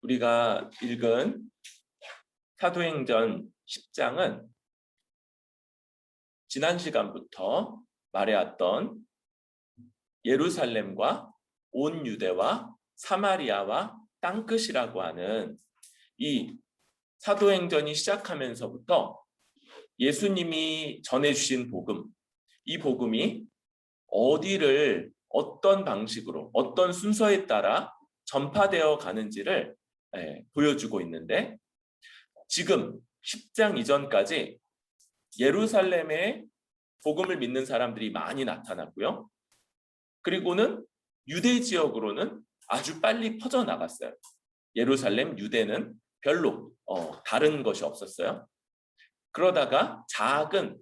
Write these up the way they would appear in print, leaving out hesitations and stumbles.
우리가 읽은 사도행전 10장은 지난 시간부터 말해왔던 예루살렘과 온 유대와 사마리아와 땅끝이라고 하는 이 사도행전이 시작하면서부터 예수님이 전해주신 복음, 이 복음이 어디를 어떤 방식으로 어떤 순서에 따라 전파되어 가는지를 보여주고 있는데, 지금 10장 이전까지 예루살렘에 복음을 믿는 사람들이 많이 나타났고요. 그리고는 유대 지역으로는 아주 빨리 퍼져나갔어요. 예루살렘, 유대는 별로 다른 것이 없었어요. 그러다가 작은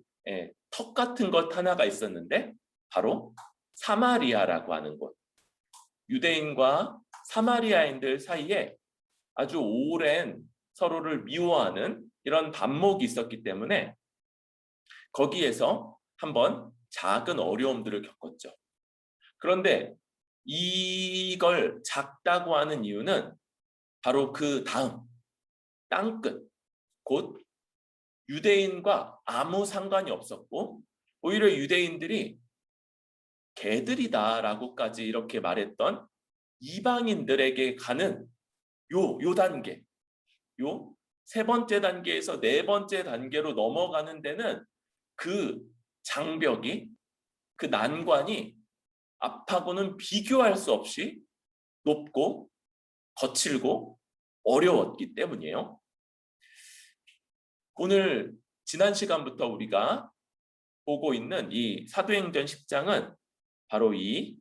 턱 같은 것 하나가 있었는데 바로 사마리아라고 하는 곳. 유대인과 사마리아인들 사이에 아주 오랜 서로를 미워하는 이런 반목이 있었기 때문에 거기에서 한번 작은 어려움들을 겪었죠. 그런데 이걸 작다고 하는 이유는 바로 그 다음 땅끝, 곧 유대인과 아무 상관이 없었고 오히려 유대인들이 개들이다라고까지 이렇게 말했던 이방인들에게 가는 요 단계, 요 세 번째 단계에서 네 번째 단계로 넘어가는 데는 그 장벽이, 그 난관이 앞하고는 비교할 수 없이 높고 거칠고 어려웠기 때문이에요. 오늘 지난 시간부터 우리가 보고 있는 이 사도행전 10장은 바로 이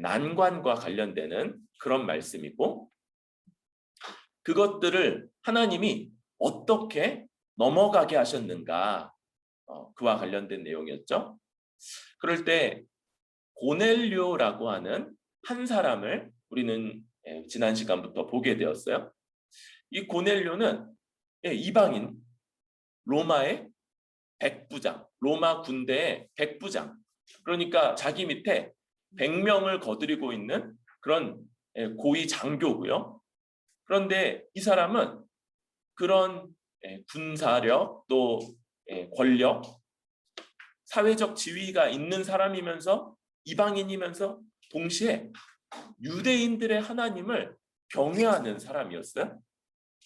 난관과 관련되는 그런 말씀이고, 그것들을 하나님이 어떻게 넘어가게 하셨는가, 그와 관련된 내용이었죠. 그럴 때 고넬료라고 하는 한 사람을 우리는 지난 시간부터 보게 되었어요. 이 고넬료는 이방인, 로마의 백부장, 로마 군대의 백부장, 그러니까 자기 밑에 100명을 거느리고 있는 그런 고위 장교고요. 그런데 이 사람은 그런 군사력, 또 권력, 사회적 지위가 있는 사람이면서 이방인이면서 동시에 유대인들의 하나님을 경외하는 사람이었어요.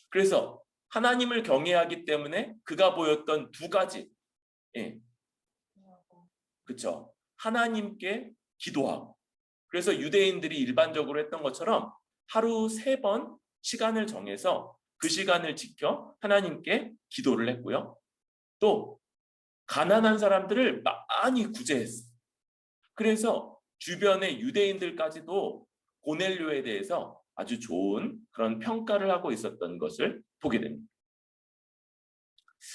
그래서 하나님을 경외하기 때문에 그가 보였던 두 가지, 그렇죠? 하나님께 기도하고, 그래서 유대인들이 일반적으로 했던 것처럼 하루 3번 시간을 정해서 그 시간을 지켜 하나님께 기도를 했고요. 또 가난한 사람들을 많이 구제했어요. 그래서 주변의 유대인들까지도 고넬료에 대해서 아주 좋은 그런 평가를 하고 있었던 것을 보게 됩니다.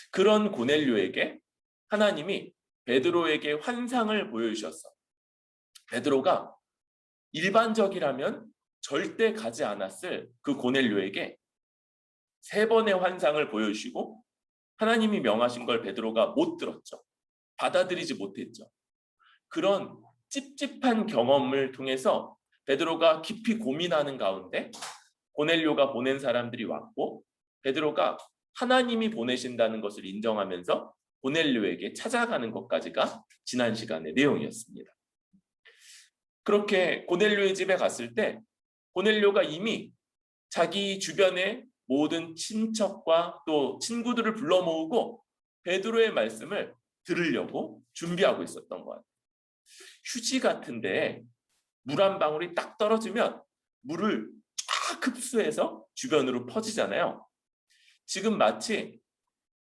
그런 고넬료에게 하나님이 베드로에게 환상을 보여주셨어. 베드로가 일반적이라면 절대 가지 않았을 그 고넬료에게 3번의 환상을 보여주시고, 하나님이 명하신 걸 베드로가 못 들었죠. 받아들이지 못했죠. 그런 찝찝한 경험을 통해서 베드로가 깊이 고민하는 가운데 고넬료가 보낸 사람들이 왔고, 베드로가 하나님이 보내신다는 것을 인정하면서 고넬료에게 찾아가는 것까지가 지난 시간의 내용이었습니다. 그렇게 고넬료의 집에 갔을 때 고넬료가 이미 자기 주변의 모든 친척과 또 친구들을 불러 모으고 베드로의 말씀을 들으려고 준비하고 있었던 것 같아요. 휴지 같은데 물 한 방울이 딱 떨어지면 물을 쫙 흡수해서 주변으로 퍼지잖아요. 지금 마치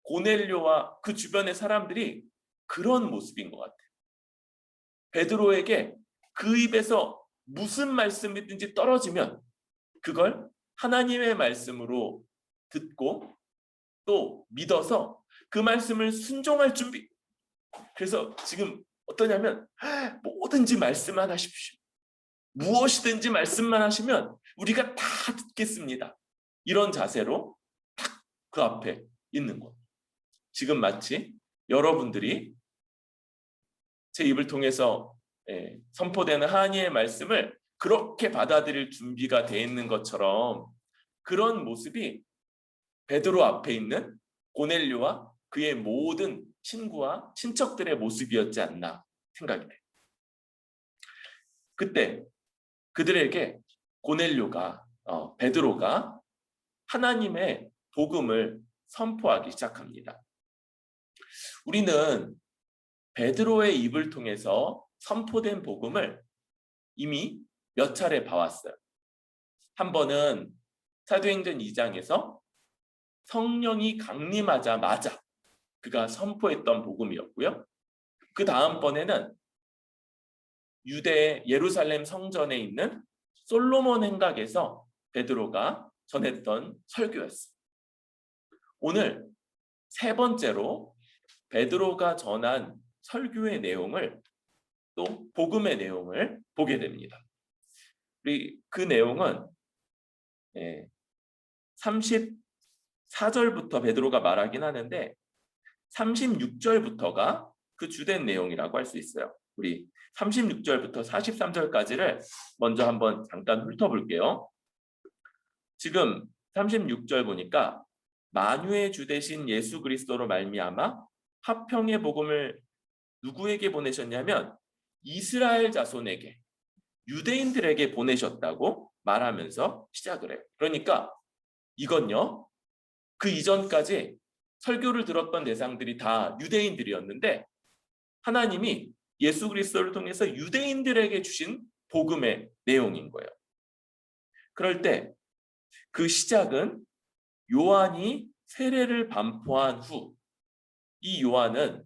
고넬료와 그 주변의 사람들이 그런 모습인 것 같아요. 베드로에게 그 입에서 무슨 말씀이든지 떨어지면 그걸 하나님의 말씀으로 듣고 또 믿어서 그 말씀을 순종할 준비. 그래서 지금 어떠냐면 뭐든지 말씀만 하십시오. 무엇이든지 말씀만 하시면 우리가 다 듣겠습니다. 이런 자세로 딱 그 앞에 있는 것. 지금 마치 여러분들이 제 입을 통해서 선포되는 하나님의 말씀을 그렇게 받아들일 준비가 돼 있는 것처럼 그런 모습이 베드로 앞에 있는 고넬료와 그의 모든 친구와 친척들의 모습이었지 않나 생각이 돼요. 그때 그들에게 베드로가 하나님의 복음을 선포하기 시작합니다. 우리는 베드로의 입을 통해서 선포된 복음을 이미 몇 차례 봐왔어요. 한 번은 사도행전 2장에서 성령이 강림하자마자 그가 선포했던 복음이었고요. 그 다음번에는 유대 예루살렘 성전에 있는 솔로몬 행각에서 베드로가 전했던 설교였어요. 오늘 세 번째로 베드로가 전한 설교의 내용을 또 복음의 내용을 보게 됩니다. 그 내용은 34절부터 베드로가 말하긴 하는데 36절부터가 그 주된 내용이라고 할 수 있어요. 우리 36절부터 43절까지를 먼저 한번 잠깐 훑어볼게요. 지금 36절 보니까 만유의 주 되신 예수 그리스도로 말미암아 화평의 복음을 누구에게 보내셨냐면 이스라엘 자손에게, 유대인들에게 보내셨다고 말하면서 시작을 해요. 그러니까 이건요, 그 이전까지 설교를 들었던 대상들이 다 유대인들이었는데 하나님이 예수 그리스도를 통해서 유대인들에게 주신 복음의 내용인 거예요. 그럴 때 그 시작은 요한이 세례를 반포한 후, 이 요한은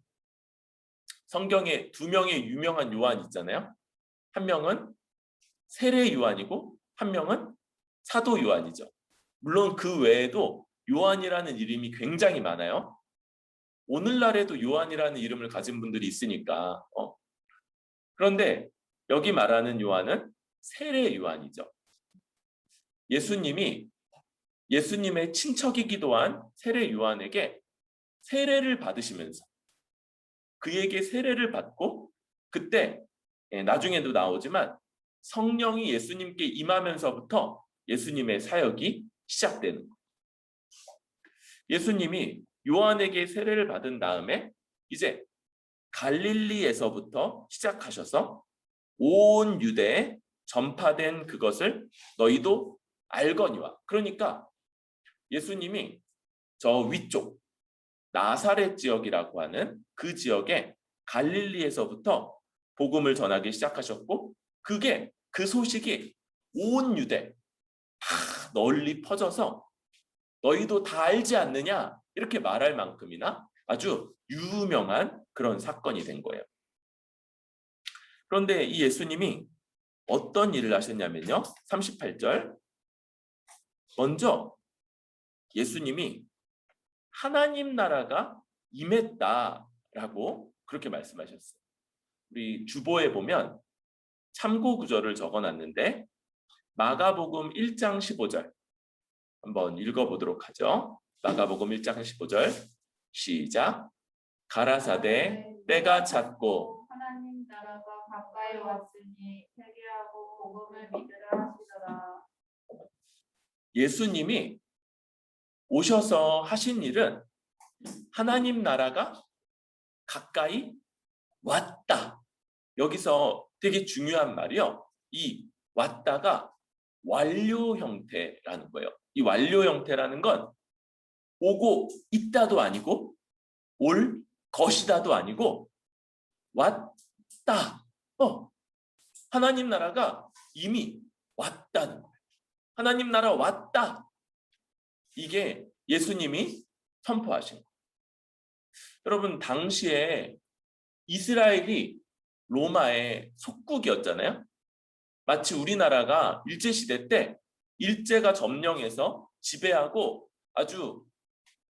성경에 두 명의 유명한 요한이 있잖아요. 한 명은 세례 요한이고 한 명은 사도 요한이죠. 물론 그 외에도 요한이라는 이름이 굉장히 많아요. 오늘날에도 요한이라는 이름을 가진 분들이 있으니까. 그런데 여기 말하는 요한은 세례 요한이죠. 예수님의 친척이기도 한 세례 요한에게 세례를 받으시면서 그에게 세례를 받고 그때 나중에도 나오지만 성령이 예수님께 임하면서부터 예수님의 사역이 시작되는 거예요. 예수님이 요한에게 세례를 받은 다음에 이제 갈릴리에서부터 시작하셔서 온 유대에 전파된 그것을 너희도 알거니와. 그러니까 예수님이 저 위쪽 나사렛 지역이라고 하는 그 지역에 갈릴리에서부터 복음을 전하기 시작하셨고 그 소식이 온 유대 다 널리 퍼져서 너희도 다 알지 않느냐 이렇게 말할 만큼이나 아주 유명한 그런 사건이 된 거예요. 그런데 이 예수님이 어떤 일을 하셨냐면요. 38절 먼저 예수님이 하나님 나라가 임했다라고 그렇게 말씀하셨어요. 우리 주보에 보면 참고 구절을 적어놨는데 마가복음 1장 15절 한번 읽어보도록 하죠. 마가복음 1장 15절 시작. 가라사대 때가 찼고 하나님 나라가 가까이 왔으니 회개하고 복음을 믿으라 하시더라. 예수님이 오셔서 하신 일은 하나님 나라가 가까이 왔다. 여기서 되게 중요한 말이요. 이 왔다가 완료 형태라는 거예요. 이 완료 형태라는 건 오고 있다도 아니고 올 것이다도 아니고 왔다. 하나님 나라가 이미 왔다는 거예요. 하나님 나라 왔다. 이게 예수님이 선포하신 거예요. 여러분 당시에 이스라엘이 로마의 속국이었잖아요. 마치 우리나라가 일제시대 때 일제가 점령해서 지배하고 아주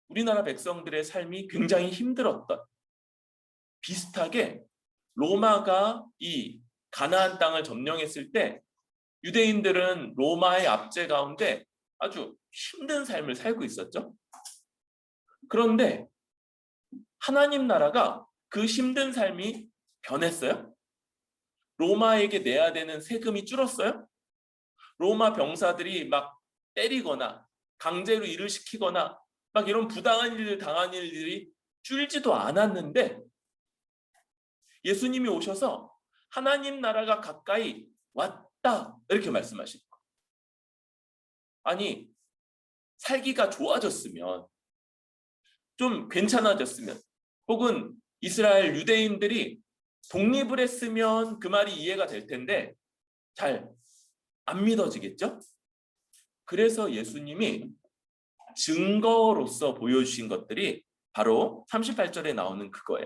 우리나라 백성들의 삶이 굉장히 힘들었던 비슷하게 로마가 이 가나안 땅을 점령했을 때 유대인들은 로마의 압제 가운데 아주 힘든 삶을 살고 있었죠. 그런데 하나님 나라가 그 힘든 삶이 변했어요? 로마에게 내야 되는 세금이 줄었어요? 로마 병사들이 막 때리거나 강제로 일을 시키거나 막 이런 부당한 일을 당한 일들이 줄지도 않았는데 예수님이 오셔서 하나님 나라가 가까이 왔다 이렇게 말씀하시는 거예요. 아니 살기가 좋아졌으면 좀 괜찮아졌으면 혹은 이스라엘 유대인들이 독립을 했으면 그 말이 이해가 될 텐데 잘 안 믿어지겠죠? 그래서 예수님이 증거로서 보여주신 것들이 바로 38절에 나오는 그거예요.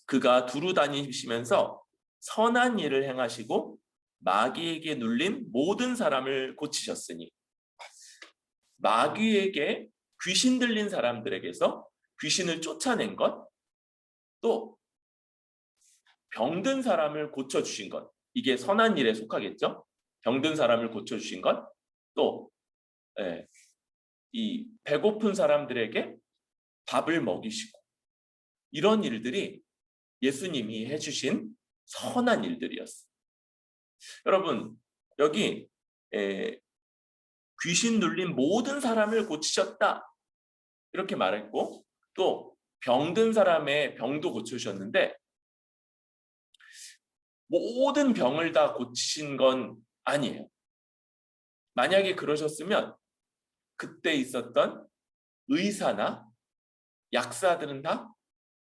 그가 두루 다니시면서 선한 일을 행하시고 마귀에게 눌린 모든 사람을 고치셨으니 마귀에게 귀신 들린 사람들에게서 귀신을 쫓아낸 것, 또 병든 사람을 고쳐주신 것, 이게 선한 일에 속하겠죠? 병든 사람을 고쳐주신 것, 또 이 배고픈 사람들에게 밥을 먹이시고 이런 일들이 예수님이 해주신 선한 일들이었어요. 여러분 여기 귀신 눌린 모든 사람을 고치셨다 이렇게 말했고 또 병든 사람의 병도 고쳐주셨는데 모든 병을 다 고치신 건 아니에요. 만약에 그러셨으면 그때 있었던 의사나 약사들은 다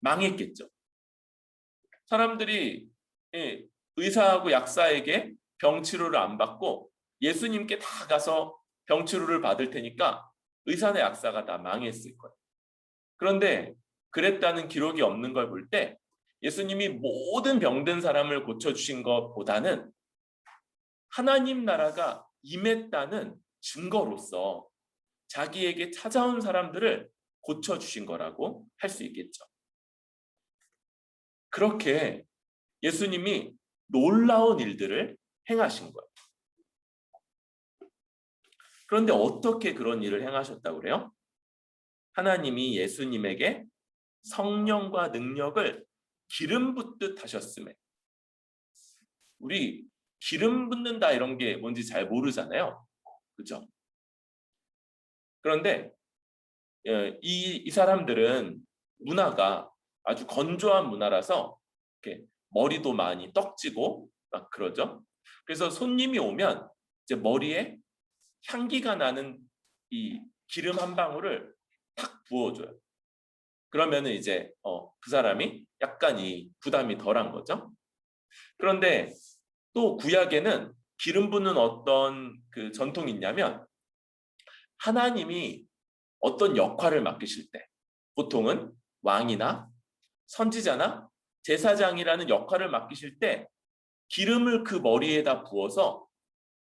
망했겠죠. 사람들이 의사하고 약사에게 병치료를 안 받고 예수님께 다 가서 병치료를 받을 테니까 의사나 약사가 다 망했을 거예요. 그런데 그랬다는 기록이 없는 걸 볼 때 예수님이 모든 병든 사람을 고쳐주신 것보다는 하나님 나라가 임했다는 증거로서 자기에게 찾아온 사람들을 고쳐주신 거라고 할 수 있겠죠. 그렇게 예수님이 놀라운 일들을 행하신 거예요. 그런데 어떻게 그런 일을 행하셨다고 그래요? 하나님이 예수님에게 성령과 능력을 기름 붓듯 하셨음에. 우리 기름 붓는다 이런 게 뭔지 잘 모르잖아요. 그렇죠? 그런데 이 사람들은 문화가 아주 건조한 문화라서 이렇게 머리도 많이 떡지고 막 그러죠. 그래서 손님이 오면 이제 머리에 향기가 나는 이 기름 한 방울을 탁 부어줘요. 그러면은 이제 그 사람이 약간 이 부담이 덜한 거죠. 그런데 또 구약에는 기름 붓는 어떤 그 전통이 있냐면 하나님이 어떤 역할을 맡기실 때 보통은 왕이나 선지자나 제사장이라는 역할을 맡기실 때 기름을 그 머리에다 부어서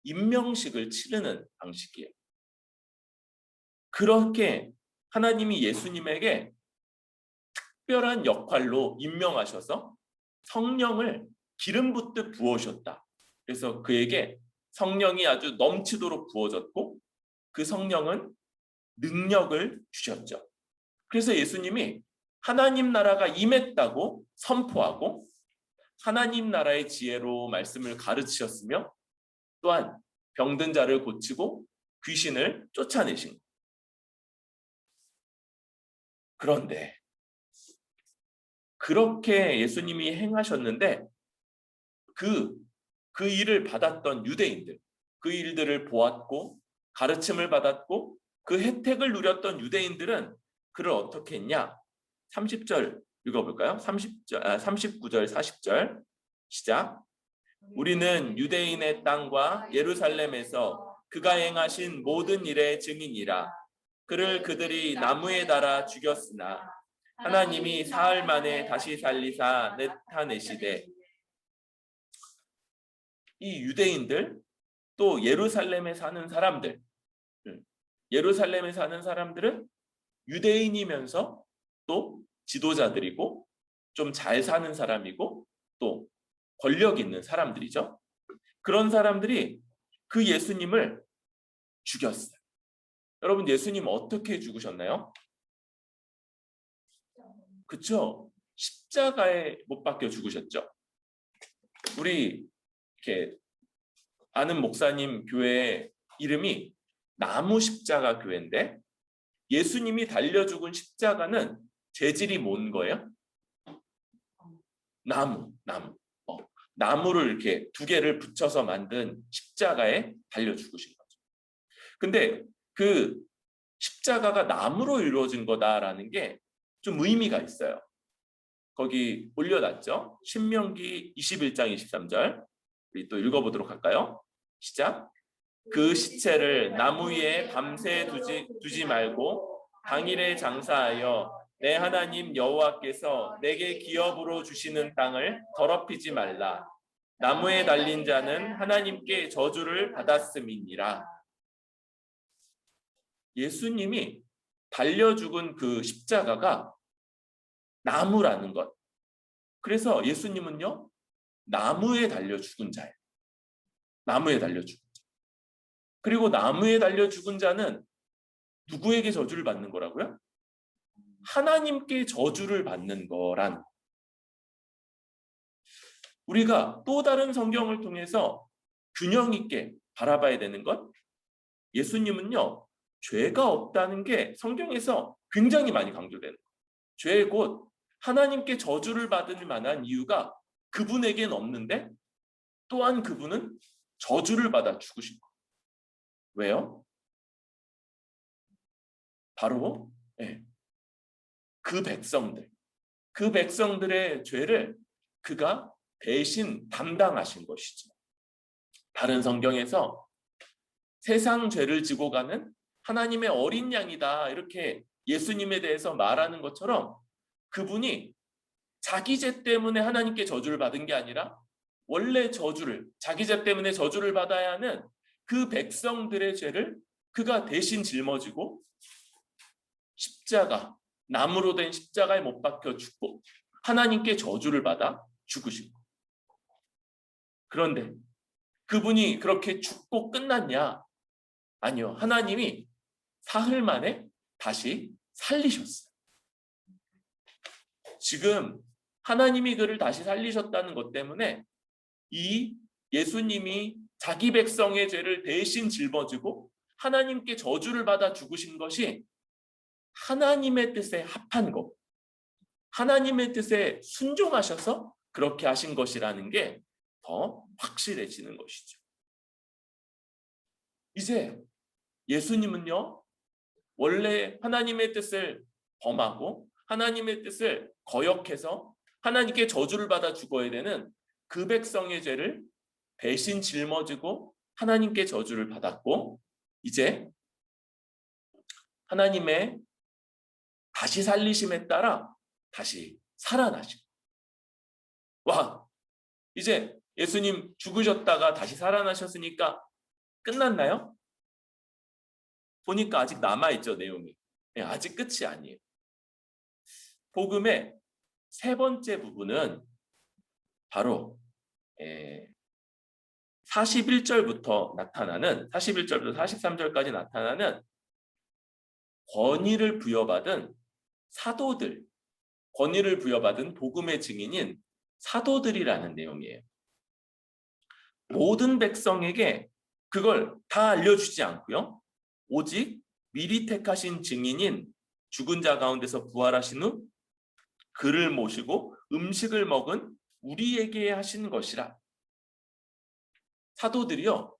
임명식을 치르는 방식이에요. 그렇게 하나님이 예수님에게 특별한 역할로 임명하셔서 성령을 기름 붓듯 부어주셨다. 그래서 그에게 성령이 아주 넘치도록 부어졌고 그 성령은 능력을 주셨죠. 그래서 예수님이 하나님 나라가 임했다고 선포하고 하나님 나라의 지혜로 말씀을 가르치셨으며 또한 병든 자를 고치고 귀신을 쫓아내신 것. 그런데 그렇게 예수님이 행하셨는데 그 일을 받았던 유대인들, 그 일들을 보았고 가르침을 받았고 그 혜택을 누렸던 유대인들은 그를 어떻게 했냐? 30절 읽어볼까요? 39절, 40절 시작. 우리는 유대인의 땅과 예루살렘에서 그가 행하신 모든 일의 증인이라. 그를 그들이 나무에 달아 죽였으나 하나님이 사흘 만에 다시 살리사 나타내시되. 이 유대인들 또 예루살렘에 사는 사람들, 예루살렘에 사는 사람들은 유대인이면서 또 지도자들이고 좀 잘 사는 사람이고 또 권력 있는 사람들이죠. 그런 사람들이 그 예수님을 죽였어요. 여러분 예수님 어떻게 죽으셨나요? 그렇죠? 십자가에 못 박혀 죽으셨죠. 우리 이렇게 아는 목사님 교회 이름이 나무 십자가 교회인데 예수님이 달려 죽은 십자가는 재질이 뭔 거예요? 나무. 나무를 이렇게 두 개를 붙여서 만든 십자가에 달려 죽으신 거죠. 근데 그 십자가가 나무로 이루어진 거다라는 게 좀 의미가 있어요. 거기 올려놨죠? 신명기 21장 23절. 우리 또 읽어보도록 할까요? 시작. 그 시체를 나무 위에 밤새 두지 말고 당일에 장사하여 내 하나님 여호와께서 내게 기업으로 주시는 땅을 더럽히지 말라. 나무에 달린 자는 하나님께 저주를 받았음이니라. 예수님이 달려 죽은 그 십자가가 나무라는 것. 그래서 예수님은요, 나무에 달려 죽은 자예요. 나무에 달려 죽은 자. 그리고 나무에 달려 죽은 자는 누구에게 저주를 받는 거라고요? 하나님께 저주를 받는 거란. 우리가 또 다른 성경을 통해서 균형 있게 바라봐야 되는 것, 예수님은요, 죄가 없다는 게 성경에서 굉장히 많이 강조되는 거예요. 죄 곧 하나님께 저주를 받을 만한 이유가 그분에겐 없는데 또한 그분은 저주를 받아 죽으신 거예요. 왜요? 바로 그 백성들의 죄를 그가 대신 담당하신 것이죠. 다른 성경에서 세상 죄를 지고 가는 하나님의 어린 양이다 이렇게 예수님에 대해서 말하는 것처럼 그분이 자기 죄 때문에 하나님께 저주를 받은 게 아니라 원래 자기 죄 때문에 저주를 받아야 하는 그 백성들의 죄를 그가 대신 짊어지고 나무로 된 십자가에 못 박혀 죽고 하나님께 저주를 받아 죽으신 거예요. 그런데 그분이 그렇게 죽고 끝났냐? 아니요. 하나님이 사흘 만에 다시 살리셨어요. 지금 하나님이 그를 다시 살리셨다는 것 때문에 이 예수님이 자기 백성의 죄를 대신 짊어지고 하나님께 저주를 받아 죽으신 것이 하나님의 뜻에 합한 것, 하나님의 뜻에 순종하셔서 그렇게 하신 것이라는 게 더 확실해지는 것이죠. 이제 예수님은요, 원래 하나님의 뜻을 범하고 하나님의 뜻을 거역해서 하나님께 저주를 받아 죽어야 되는 그 백성의 죄를 대신 짊어지고 하나님께 저주를 받았고, 이제 하나님의 다시 살리심에 따라 다시 살아나시고, 와, 이제 예수님 죽으셨다가 다시 살아나셨으니까 끝났나요? 보니까 아직 남아있죠, 내용이. 아직 끝이 아니에요. 복음의 세 번째 부분은 바로 41절부터 43절까지 나타나는 권위를 부여받은 복음의 증인인 사도들이라는 내용이에요. 모든 백성에게 그걸 다 알려주지 않고요. 오직 미리 택하신 증인인 죽은 자 가운데서 부활하신 후 그를 모시고 음식을 먹은 우리에게 하신 것이라. 사도들이요,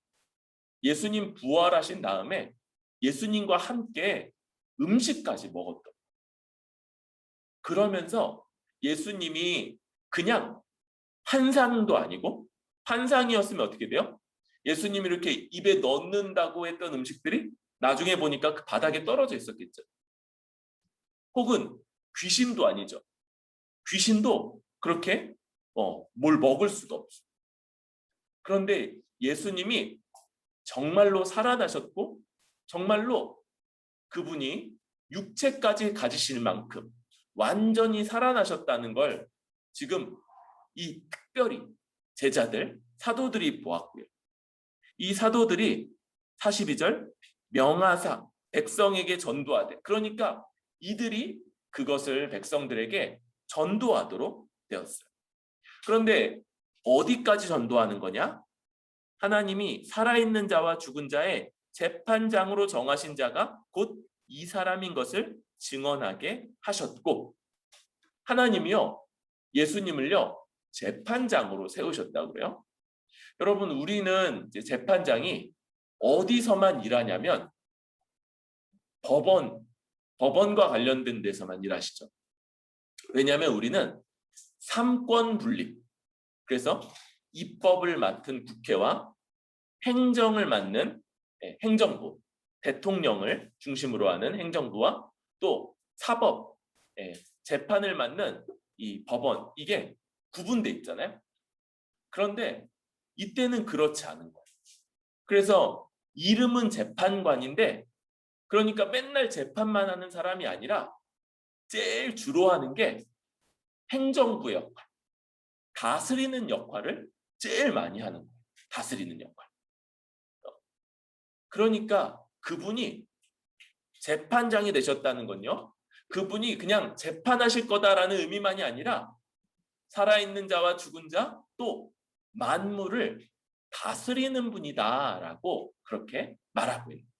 예수님 부활하신 다음에 예수님과 함께 음식까지 먹었던. 그러면서 예수님이 그냥 환상도 아니고, 환상이었으면 어떻게 돼요? 예수님이 이렇게 입에 넣는다고 했던 음식들이 나중에 보니까 그 바닥에 떨어져 있었겠죠. 혹은 귀신도 아니죠. 귀신도 그렇게 뭘 먹을 수가 없어요. 그런데 예수님이 정말로 살아나셨고 정말로 그분이 육체까지 가지실 만큼 완전히 살아나셨다는 걸 지금 이 특별히 제자들, 사도들이 보았고요. 이 사도들이 42절 명하사 백성에게 전도하되, 그러니까 이들이 그것을 백성들에게 전도하도록 되었어요. 그런데 어디까지 전도하는 거냐? 하나님이 살아있는 자와 죽은 자의 재판장으로 정하신 자가 곧 이 사람인 것을 증언하게 하셨고, 하나님이요 예수님을요 재판장으로 세우셨다고 그래요. 여러분, 우리는 이제 재판장이 어디서만 일하냐면 법원과 관련된 데서만 일하시죠. 왜냐하면 우리는 삼권 분립, 그래서 입법을 맡은 국회와 행정을 맡는 행정부, 대통령을 중심으로 하는 행정부와 또 사법, 재판을 맡는 이 법원, 이게 구분돼 있잖아요. 그런데 이때는 그렇지 않은 거예요. 그래서 이름은 재판관인데, 그러니까 맨날 재판만 하는 사람이 아니라 제일 주로 하는 게 행정부 역할, 다스리는 역할을 제일 많이 하는 거예요. 다스리는 역할. 그러니까 그분이 재판장이 되셨다는 건요, 그분이 그냥 재판하실 거다라는 의미만이 아니라 살아있는 자와 죽은 자, 또 만물을 다스리는 분이다라고 그렇게 말하고 있는 거예요.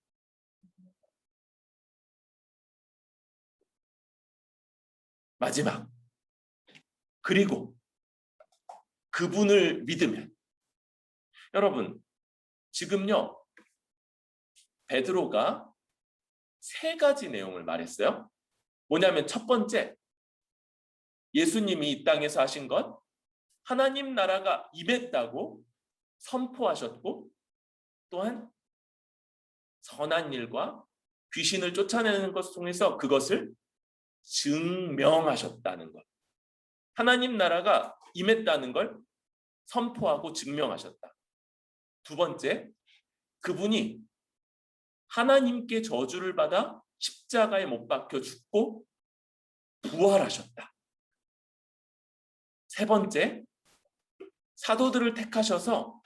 마지막, 그리고 그분을 믿으면, 여러분 지금요 베드로가 세 가지 내용을 말했어요. 뭐냐면 첫 번째, 예수님이 이 땅에서 하신 것, 하나님 나라가 임했다고 선포하셨고, 또한 선한 일과 귀신을 쫓아내는 것을 통해서 그것을 증명하셨다는 것. 하나님 나라가 임했다는 걸 선포하고 증명하셨다. 두 번째, 그분이 하나님께 저주를 받아 십자가에 못 박혀 죽고 부활하셨다. 세 번째, 사도들을 택하셔서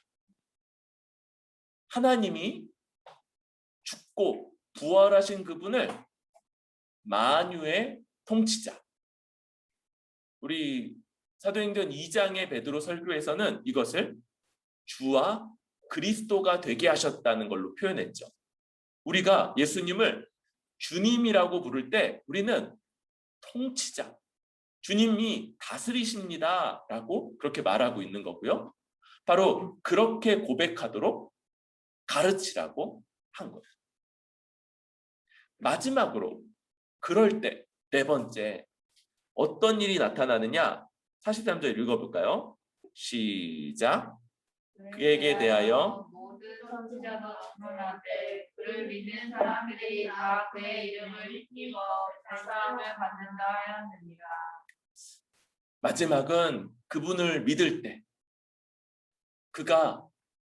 하나님이 죽고 부활하신 그분을 만유의 통치자, 우리 사도행전 2장의 베드로 설교에서는 이것을 주와 그리스도가 되게 하셨다는 걸로 표현했죠. 우리가 예수님을 주님이라고 부를 때 우리는 통치자, 주님이 다스리십니다 라고 그렇게 말하고 있는 거고요. 바로 그렇게 고백하도록 가르치라고 한 거예요. 마지막으로 그럴 때 네 번째, 어떤 일이 나타나느냐? 43절 읽어볼까요? 시작. 그에게 대하여 모든 선지자도 증언하되 그를 믿는 사람들이 다 그의 이름을 힘입어 사함을 받는다 하였느니라. 마지막은 그분을 믿을 때 그가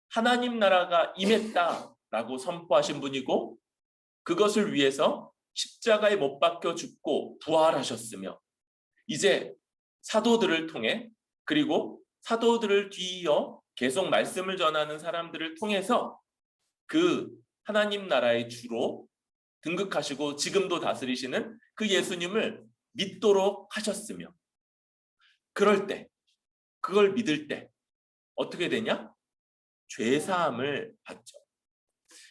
하나님 나라가 임했다라고 선포하신 분이고, 그것을 위해서 십자가에 못 박혀 죽고 부활하셨으며, 이제 사도들을 통해, 그리고 사도들을 뒤이어 계속 말씀을 전하는 사람들을 통해서 그 하나님 나라의 주로 등극하시고 지금도 다스리시는 그 예수님을 믿도록 하셨으며, 그럴 때, 그걸 믿을 때 어떻게 되냐? 죄사함을 받죠.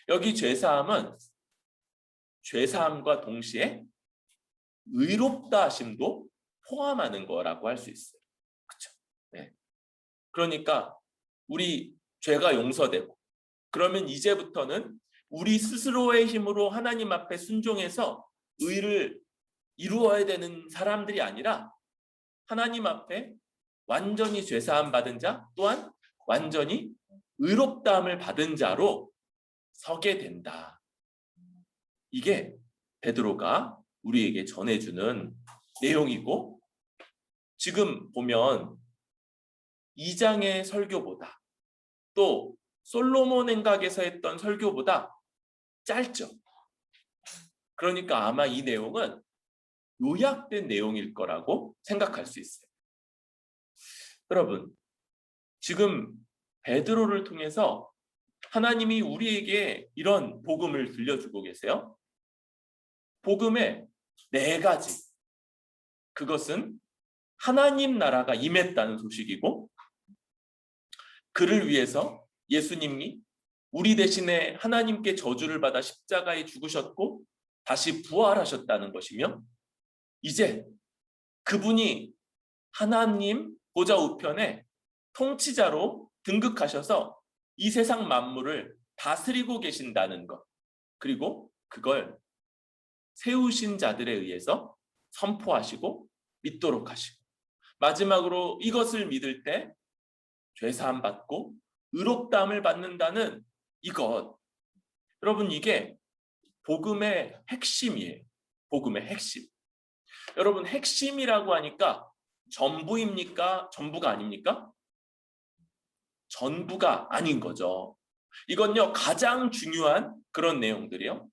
여기 죄사함은 죄사함과 동시에 의롭다 하심도 포함하는 거라고 할 수 있어요. 그렇죠? 네. 그러니까 우리 죄가 용서되고, 그러면 이제부터는 우리 스스로의 힘으로 하나님 앞에 순종해서 의를 이루어야 되는 사람들이 아니라 하나님 앞에 완전히 죄사함 받은 자, 또한 완전히 의롭다함을 받은 자로 서게 된다. 이게 베드로가 우리에게 전해주는 내용이고, 지금 보면 2장의 설교보다, 또 솔로몬 행각에서 했던 설교보다 짧죠. 그러니까 아마 이 내용은 요약된 내용일 거라고 생각할 수 있어요. 여러분, 지금 베드로를 통해서 하나님이 우리에게 이런 복음을 들려주고 계세요. 복음의 네 가지. 그것은 하나님 나라가 임했다는 소식이고, 그를 위해서 예수님이 우리 대신에 하나님께 저주를 받아 십자가에 죽으셨고 다시 부활하셨다는 것이며, 이제 그분이 하나님 보좌 우편에 통치자로 등극하셔서 이 세상 만물을 다스리고 계신다는 것, 그리고 그걸 세우신 자들에 의해서 선포하시고 믿도록 하시고, 마지막으로 이것을 믿을 때 죄사함 받고 의롭다함을 받는다는 이것. 여러분, 이게 복음의 핵심이에요. 복음의 핵심. 여러분, 핵심이라고 하니까 전부입니까? 전부가 아닙니까? 전부가 아닌 거죠. 이건요, 가장 중요한 그런 내용들이요.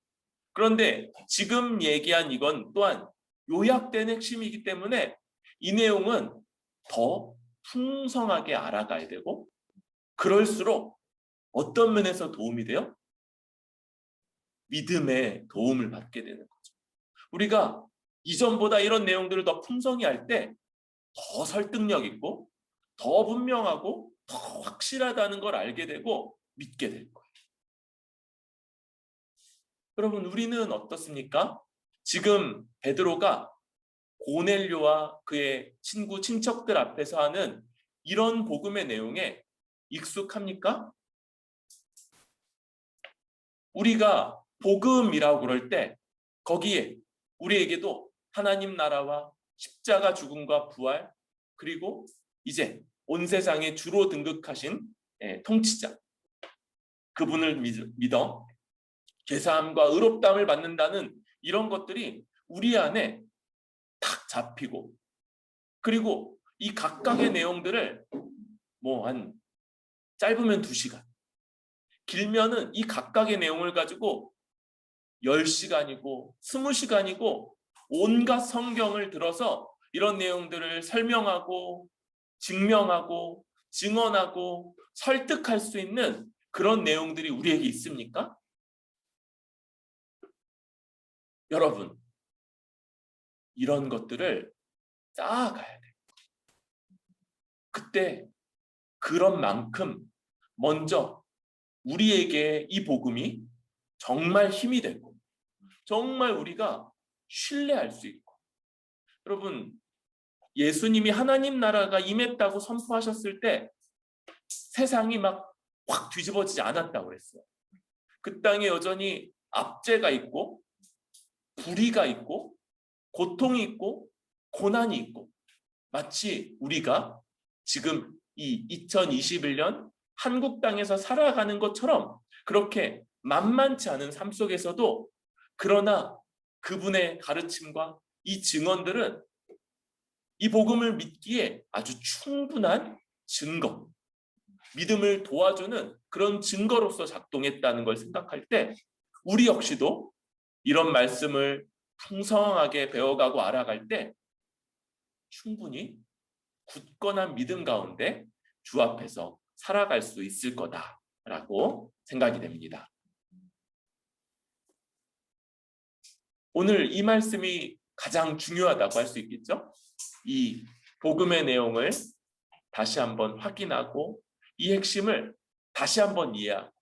그런데 지금 얘기한 이건 또한 요약된 핵심이기 때문에 이 내용은 더 풍성하게 알아가야 되고, 그럴수록 어떤 면에서 도움이 돼요? 믿음의 도움을 받게 되는 거죠. 우리가 이전보다 이런 내용들을 더 풍성히 할 때 더 설득력 있고 더 분명하고 더 확실하다는 걸 알게 되고 믿게 될 거예요. 여러분, 우리는 어떻습니까? 지금 베드로가 고넬료와 그의 친구 친척들 앞에서 하는 이런 복음의 내용에 익숙합니까? 우리가 복음이라고 그럴 때 거기에 우리에게도 하나님 나라와 십자가 죽음과 부활, 그리고 이제 온 세상에 주로 등극하신 통치자, 그분을 믿어 죄사함과 의롭다함을 받는다는 이런 것들이 우리 안에 탁 잡히고, 그리고 이 각각의 내용들을 한 짧으면 2시간, 길면은 이 각각의 내용을 가지고 10시간이고 20시간이고 온갖 성경을 들어서 이런 내용들을 설명하고 증명하고 증언하고 설득할 수 있는 그런 내용들이 우리에게 있습니까? 여러분, 이런 것들을 쌓아가야 돼요. 그때 그런 만큼 먼저 우리에게 이 복음이 정말 힘이 되고 정말 우리가 신뢰할 수 있고, 여러분, 예수님이 하나님 나라가 임했다고 선포하셨을 때 세상이 막 확 뒤집어지지 않았다고 그랬어요. 그 땅에 여전히 압제가 있고 불의가 있고 고통이 있고 고난이 있고, 마치 우리가 지금 이 2021년 한국 땅에서 살아가는 것처럼 그렇게 만만치 않은 삶 속에서도, 그러나 그분의 가르침과 이 증언들은 이 복음을 믿기에 아주 충분한 증거, 믿음을 도와주는 그런 증거로서 작동했다는 걸 생각할 때 우리 역시도 이런 말씀을 풍성하게 배워가고 알아갈 때 충분히 굳건한 믿음 가운데 주 앞에서 살아갈 수 있을 거다라고 생각이 됩니다. 오늘 이 말씀이 가장 중요하다고 할 수 있겠죠? 이 복음의 내용을 다시 한번 확인하고 이 핵심을 다시 한번 이해하고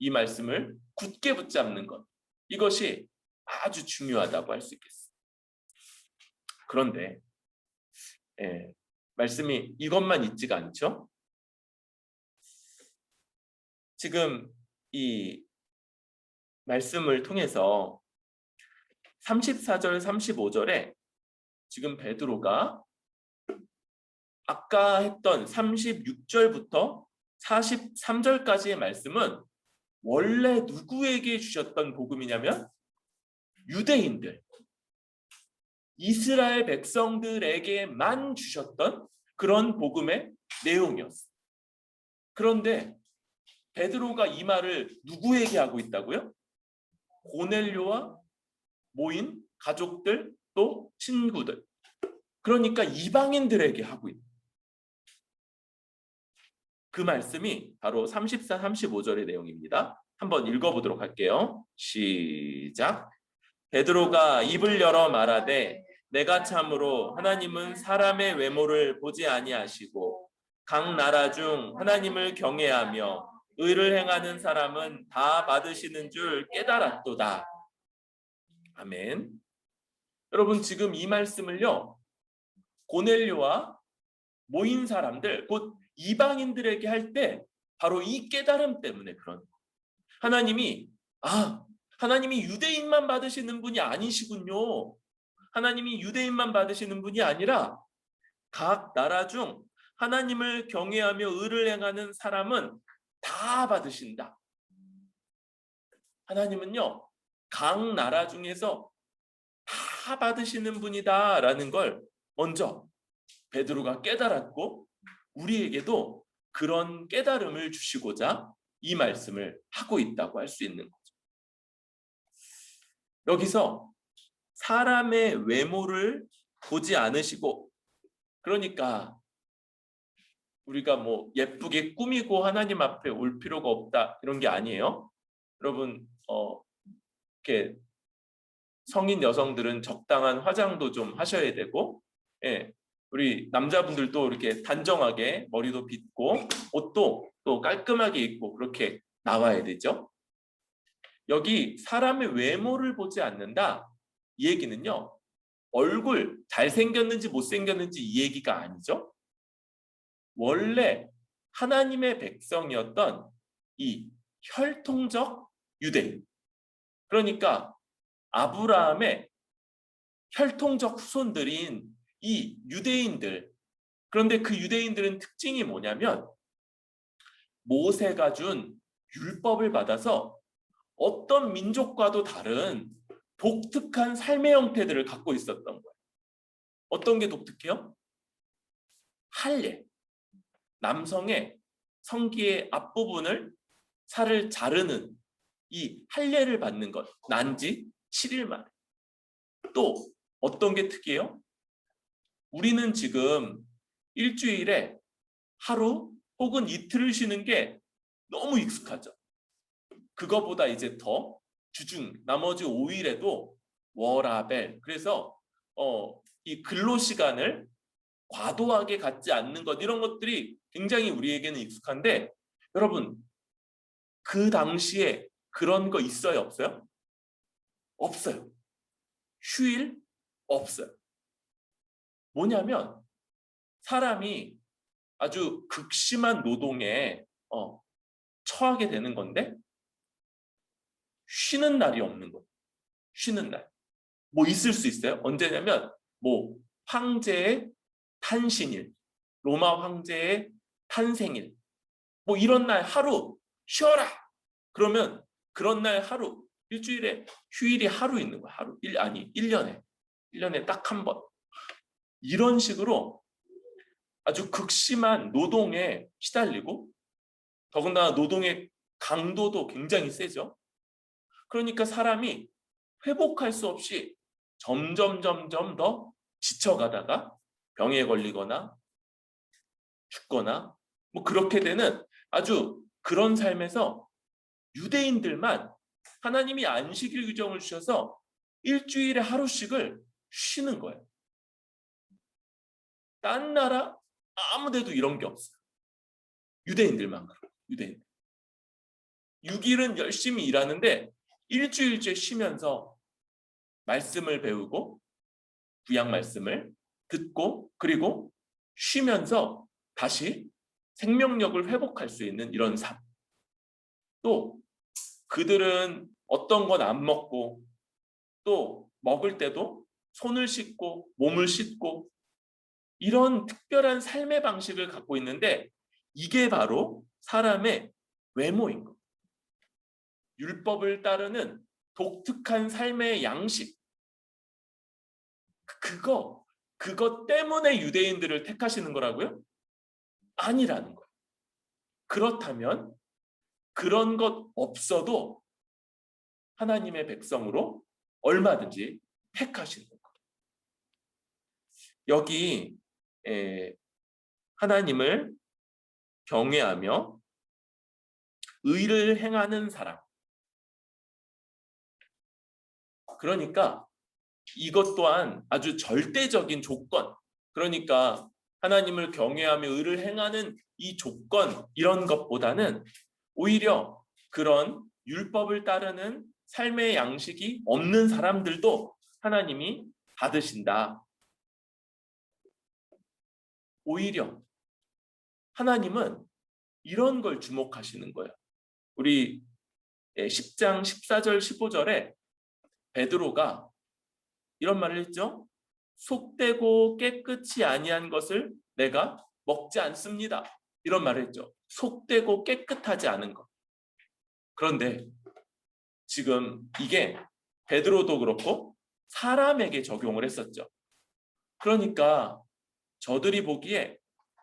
이 말씀을 굳게 붙잡는 것, 이것이 아주 중요하다고 할 수 있겠습니다. 그런데 말씀이 이것만 있지가 않죠? 지금 이 말씀을 통해서 34절, 35절에 지금 베드로가 아까 했던 36절부터 43절까지의 말씀은 원래 누구에게 주셨던 복음이냐면 유대인들, 이스라엘 백성들에게만 주셨던 그런 복음의 내용이었어요. 그런데 베드로가 이 말을 누구에게 하고 있다고요? 고넬료와 모인 가족들, 또 친구들, 그러니까 이방인들에게 하고 있는 그 말씀이 바로 34, 35절의 내용입니다. 한번 읽어보도록 할게요. 시작. 베드로가 입을 열어 말하되 내가 참으로 하나님은 사람의 외모를 보지 아니하시고 각 나라 중 하나님을 경외하며 의를 행하는 사람은 다 받으시는 줄 깨달았도다. 아멘. 여러분 지금 이 말씀을요, 고넬료와 모인 사람들, 곧 이방인들에게 할 때 바로 이 깨달음 때문에 그런 거예요. 하나님이 유대인만 받으시는 분이 아니시군요. 하나님이 유대인만 받으시는 분이 아니라 각 나라 중 하나님을 경외하며 의를 행하는 사람은 다 받으신다. 하나님은요, 각 나라 중에서 다 받으시는 분이다라는 걸 먼저 베드로가 깨달았고, 우리에게도 그런 깨달음을 주시고자 이 말씀을 하고 있다고 할 수 있는 거죠. 여기서 사람의 외모를 보지 않으시고, 그러니까 우리가 뭐 예쁘게 꾸미고 하나님 앞에 올 필요가 없다 이런 게 아니에요. 여러분 이렇게 성인 여성들은 적당한 화장도 좀 하셔야 되고, 예, 우리 남자분들도 이렇게 단정하게 머리도 빗고 옷도 또 깔끔하게 입고 그렇게 나와야 되죠. 여기 사람의 외모를 보지 않는다, 이 얘기는요, 얼굴 잘생겼는지 못생겼는지 이 얘기가 아니죠. 원래 하나님의 백성이었던 이 혈통적 유대인, 그러니까 아브라함의 혈통적 후손들인 이 유대인들, 그런데 그 유대인들은 특징이 뭐냐면 모세가 준 율법을 받아서 어떤 민족과도 다른 독특한 삶의 형태들을 갖고 있었던 거예요. 어떤 게 독특해요? 할례. 남성의 성기의 앞부분을 살을 자르는 이 할례를 받는 것, 난지 7일 만에. 또 어떤 게 특이해요? 우리는 지금 일주일에 하루 혹은 이틀을 쉬는 게 너무 익숙하죠. 그거보다 이제 더 주중 나머지 5일에도 워라벨, 그래서 이 근로 시간을 과도하게 갖지 않는 것, 이런 것들이 굉장히 우리에게는 익숙한데, 여러분 그 당시에 그런 거 있어요, 없어요? 없어요. 휴일 없어요. 뭐냐면 사람이 아주 극심한 노동에 처하게 되는 건데 쉬는 날이 없는 거예요. 쉬는 날. 뭐 있을 수 있어요? 언제냐면 뭐 황제의 탄신일, 로마 황제의 탄생일, 뭐 이런 날 하루 쉬어라. 그러면 그런 날 하루, 일주일에 휴일이 하루 있는 거야. 하루. 1년에 딱 한 번. 이런 식으로 아주 극심한 노동에 시달리고, 더군다나 노동의 강도도 굉장히 세죠. 그러니까 사람이 회복할 수 없이 점점 더 지쳐가다가 병에 걸리거나 죽거나 뭐 그렇게 되는 아주 그런 삶에서 유대인들만 하나님이 안식일 규정을 주셔서 일주일에 하루씩을 쉬는 거예요. 딴 나라 아무 데도 이런 게 없어요. 유대인들만 그래요. 유대인들. 6일은 열심히 일하는데 일주일째 쉬면서 말씀을 배우고 구약 말씀을 듣고, 그리고 쉬면서 다시 생명력을 회복할 수 있는 이런 삶. 또 그들은 어떤 건 안 먹고, 또 먹을 때도 손을 씻고 몸을 씻고, 이런 특별한 삶의 방식을 갖고 있는데 이게 바로 사람의 외모인 것. 율법을 따르는 독특한 삶의 양식. 그것 때문에 유대인들을 택하시는 거라고요? 아니라는 거예요. 그렇다면 그런 것 없어도 하나님의 백성으로 얼마든지 택하시는 거예요. 여기 하나님을 경외하며 의를 행하는 사람, 그러니까 이것 또한 아주 절대적인 조건, 그러니까 하나님을 경외하며 의를 행하는 이 조건, 이런 것보다는 오히려 그런 율법을 따르는 삶의 양식이 없는 사람들도 하나님이 받으신다. 오히려 하나님은 이런 걸 주목하시는 거예요. 우리 10장 14절 15절에 베드로가 이런 말을 했죠. 속되고 깨끗이 아니한 것을 내가 먹지 않습니다. 이런 말을 했죠. 속되고 깨끗하지 않은 것. 그런데 지금 이게 베드로도 그렇고 사람에게 적용을 했었죠. 그러니까 저들이 보기에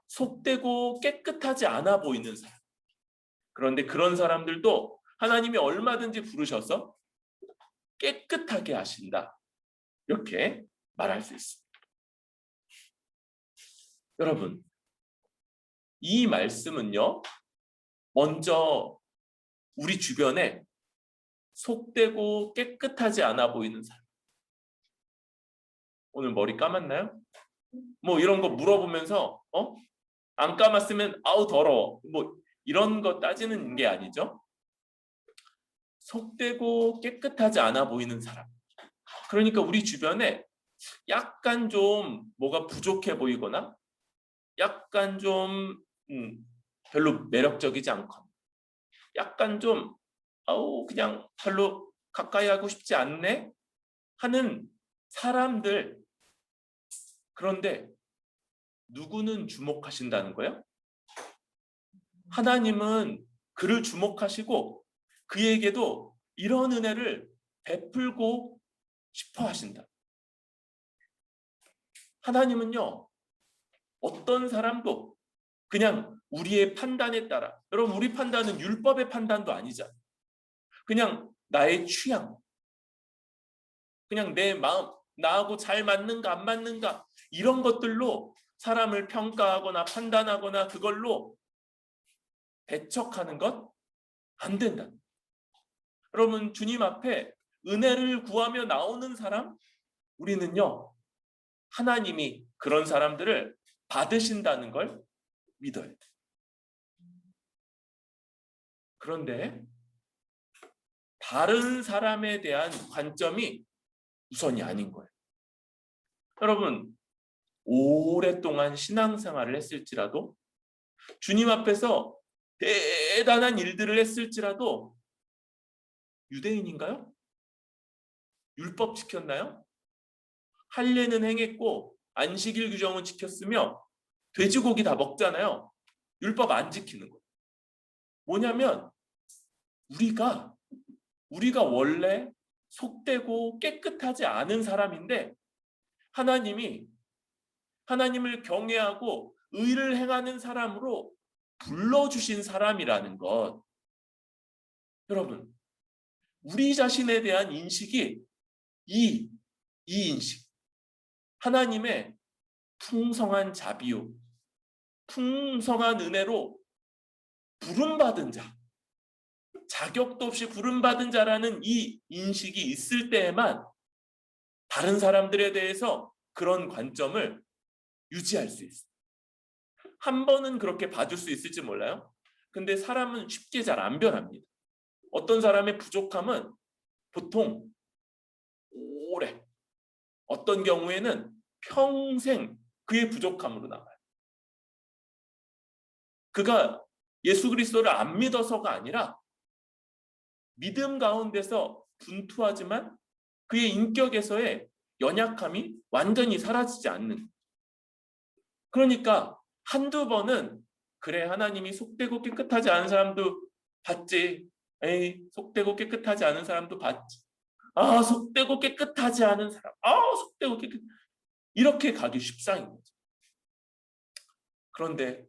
속되고 깨끗하지 않아 보이는 사람. 그런데 그런 사람들도 하나님이 얼마든지 부르셔서 깨끗하게 하신다. 이렇게 말할 수 있습니다. 여러분, 이 말씀은요, 먼저 우리 주변에 속되고 깨끗하지 않아 보이는 사람. 오늘 머리 감았나요? 뭐 이런 거 물어보면서 안 감았으면 아우 더러워. 뭐 이런 거 따지는 게 아니죠. 속되고 깨끗하지 않아 보이는 사람. 그러니까 우리 주변에 약간 좀 뭐가 부족해 보이거나 약간 좀 별로 매력적이지 않거나 약간 좀 그냥 별로 가까이 하고 싶지 않네 하는 사람들. 그런데 누구는 주목하신다는 거예요? 하나님은 그를 주목하시고 그에게도 이런 은혜를 베풀고 싶어 하신다. 하나님은요, 어떤 사람도 그냥 우리의 판단에 따라, 여러분 우리 판단은 율법의 판단도 아니잖아요. 그냥 나의 취향, 그냥 내 마음, 나하고 잘 맞는가 안 맞는가 이런 것들로 사람을 평가하거나 판단하거나 그걸로 배척하는 것 안 된다. 여러분 주님 앞에 은혜를 구하며 나오는 사람, 우리는요 하나님이 그런 사람들을 받으신다는 걸 믿어야 돼. 그런데 다른 사람에 대한 관점이 우선이 아닌 거예요. 여러분 오랫동안 신앙생활을 했을지라도 주님 앞에서 대단한 일들을 했을지라도 유대인인가요? 율법 지켰나요? 할례는 행했고 안식일 규정은 지켰으며 돼지고기 다 먹잖아요. 율법 안 지키는 거예요. 뭐냐면 우리가 원래 속되고 깨끗하지 않은 사람인데 하나님을 경외하고 의를 행하는 사람으로 불러주신 사람이라는 것. 여러분 우리 자신에 대한 인식이 이 인식, 하나님의 풍성한 자비요, 풍성한 은혜로 부름받은 자, 자격도 없이 부름받은 자라는 이 인식이 있을 때에만 다른 사람들에 대해서 그런 관점을 유지할 수 있어요. 한 번은 그렇게 봐줄 수 있을지 몰라요. 근데 사람은 쉽게 잘 안 변합니다. 어떤 사람의 부족함은 보통 오래, 어떤 경우에는 평생 그의 부족함으로 남아요. 그가 예수 그리스도를 안 믿어서가 아니라 믿음 가운데서 분투하지만 그의 인격에서의 연약함이 완전히 사라지지 않는. 그러니까 한두 번은 그래 하나님이 속되고 깨끗하지 않은 사람도 봤지. 에이 속되고 깨끗하지 않은 사람도 봤지. 아 속되고 깨끗하지 않은 사람. 속되고 깨끗. 이렇게 가기 십상인 거죠. 그런데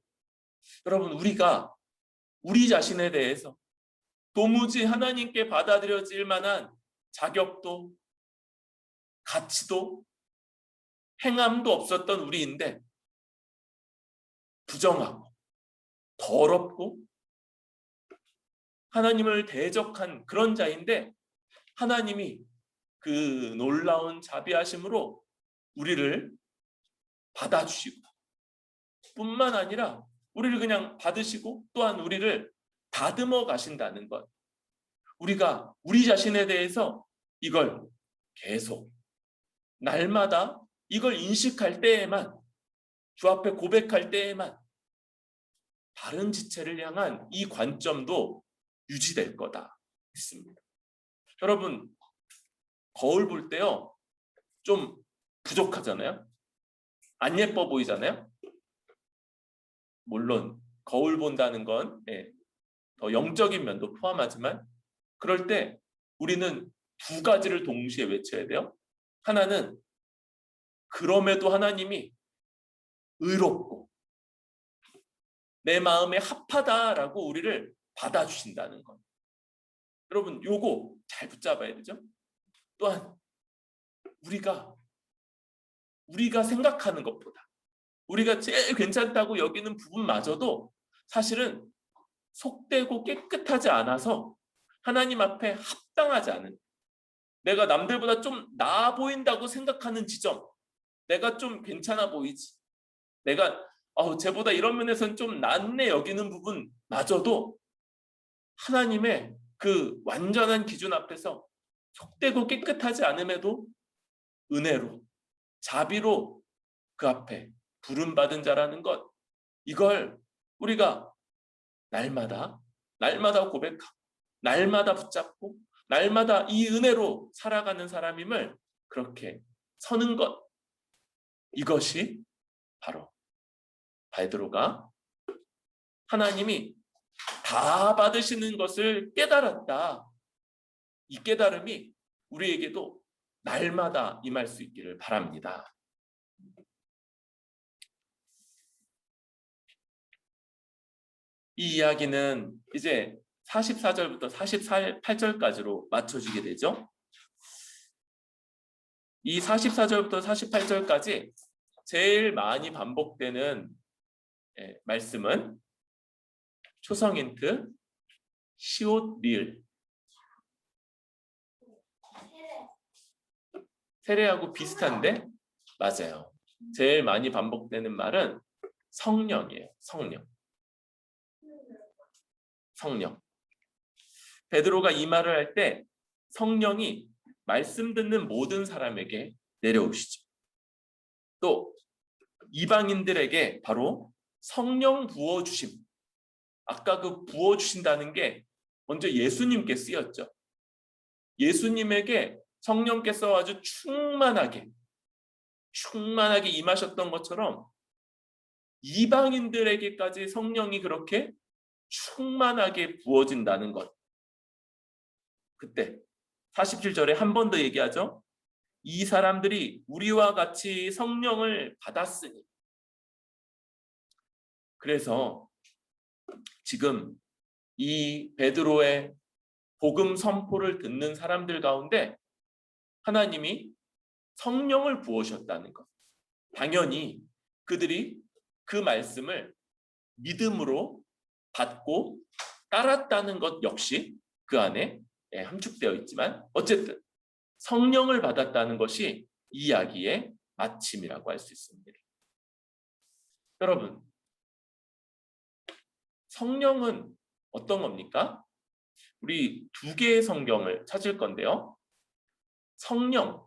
여러분 우리가 우리 자신에 대해서 도무지 하나님께 받아들여질 만한 자격도 가치도 행함도 없었던 우리인데 부정하고 더럽고 하나님을 대적한 그런 자인데 하나님이 그 놀라운 자비하심으로 우리를 받아주시고 뿐만 아니라 우리를 그냥 받으시고 또한 우리를 다듬어 가신다는 것. 우리가 우리 자신에 대해서 이걸 계속 날마다 이걸 인식할 때에만, 주 앞에 고백할 때에만 바른 지체를 향한 이 관점도 유지될 거다 믿습니다. 여러분, 거울 볼 때요 좀 부족하잖아요. 안 예뻐 보이잖아요. 물론 거울 본다는 건 더 영적인 면도 포함하지만, 그럴 때 우리는 두 가지를 동시에 외쳐야 돼요. 하나는 그럼에도 하나님이 의롭고 내 마음에 합하다라고 우리를 받아주신다는 것. 여러분, 요거 잘 붙잡아야 되죠. 또한 우리가 생각하는 것보다 우리가 제일 괜찮다고 여기는 부분마저도 사실은 속되고 깨끗하지 않아서 하나님 앞에 합당하지 않은, 내가 남들보다 좀 나아 보인다고 생각하는 지점, 내가 좀 괜찮아 보이지, 내가 쟤보다 이런 면에서는 좀 낫네 여기는 부분마저도 하나님의 그 완전한 기준 앞에서 속되고 깨끗하지 않음에도 은혜로, 자비로 그 앞에 부름받은 자라는 것, 이걸 우리가 날마다 고백하고 날마다 붙잡고 날마다 이 은혜로 살아가는 사람임을 그렇게 서는 것, 이것이 바로 베드로가 하나님이 다 받으시는 것을 깨달았다, 이 깨달음이 우리에게도 날마다 임할 수 있기를 바랍니다. 이 이야기는 이제 44절부터 48절까지로 맞춰지게 되죠. 이 44절부터 48절까지 제일 많이 반복되는 말씀은 초성인트 시옷 리을, 세례하고 비슷한데 맞아요. 제일 많이 반복되는 말은 성령이에요. 성령. 베드로가 이 말을 할 때 성령이 말씀 듣는 모든 사람에게 내려오시죠. 또 이방인들에게 바로 성령 부어주심, 아까 그 부어주신다는 게 먼저 예수님께 쓰였죠. 예수님에게 성령께서 아주 충만하게 임하셨던 것처럼 이방인들에게까지 성령이 그렇게 충만하게 부어진다는 것. 그때 47절에 한 번 더 얘기하죠. 이 사람들이 우리와 같이 성령을 받았으니. 그래서 지금 이 베드로의 복음 선포를 듣는 사람들 가운데 하나님이 성령을 부으셨다는 것. 당연히 그들이 그 말씀을 믿음으로 받고 따랐다는 것 역시 그 안에 함축되어 있지만, 어쨌든 성령을 받았다는 것이 이 이야기의 마침이라고 할 수 있습니다. 여러분, 성령은 어떤 겁니까? 우리 두 개의 성경을 찾을 건데요. 성령,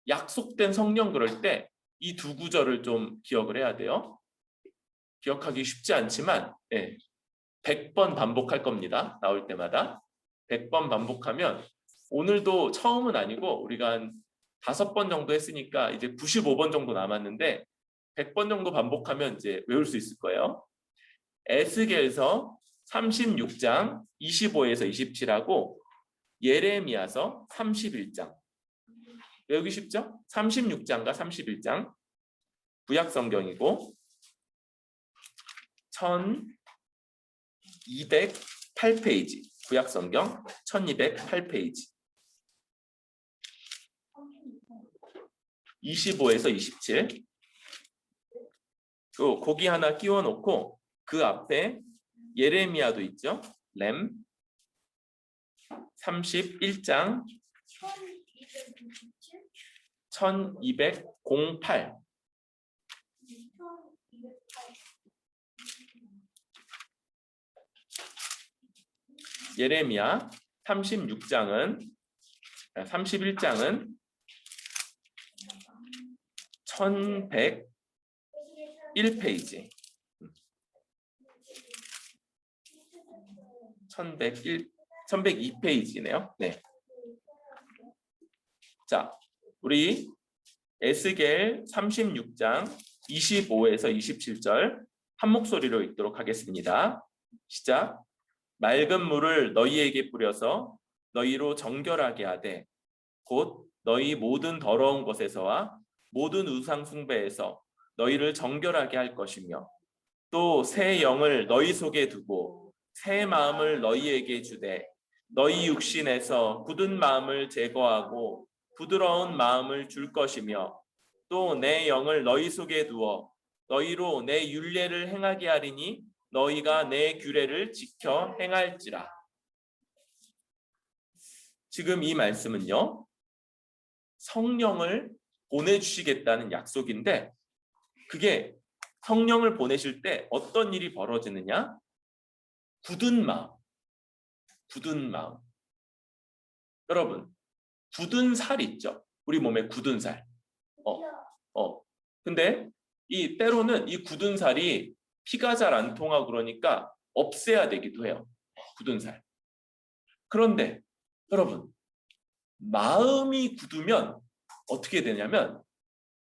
약속된 성령, 그럴 때 이 두 구절을 좀 기억을 해야 돼요. 기억하기 쉽지 않지만 100번 반복할 겁니다. 나올 때마다 100번 반복하면, 오늘도 처음은 아니고 우리가 한 5번 정도 했으니까 이제 95번 정도 남았는데 100번 정도 반복하면 이제 외울 수 있을 거예요. 에스겔서 36장 25에서 27하고 예레미야서 31장. 외우기 쉽죠? 36장과 31장 구약 성경이고 1208페이지, 구약 성경 1208페이지. 25에서 27. 또 거기 하나 끼워 놓고 그 앞에 예레미야도 있죠. 램 31장 1208. 예레미야 31장은 1101페이지. 1102페이지네요. 네. 자, 우리 에스겔 36장 25에서 27절 한 목소리로 읽도록 하겠습니다. 시작. 맑은 물을 너희에게 뿌려서 너희로 정결하게 하되 곧 너희 모든 더러운 것에서와 모든 우상 숭배에서 너희를 정결하게 할 것이며 또 새 영을 너희 속에 두고 새 마음을 너희에게 주되 너희 육신에서 굳은 마음을 제거하고 부드러운 마음을 줄 것이며 또 내 영을 너희 속에 두어 너희로 내 율례를 행하게 하리니 너희가 내 규례를 지켜 행할지라. 지금 이 말씀은요, 성령을 보내주시겠다는 약속인데, 그게 성령을 보내실 때 어떤 일이 벌어지느냐? 굳은 마음. 여러분, 굳은 살 있죠? 우리 몸에 굳은 살. 근데 이 때로는 이 굳은 살이 피가 잘 안 통하고 그러니까 없애야 되기도 해요. 굳은 살. 그런데 여러분, 마음이 굳으면 어떻게 되냐면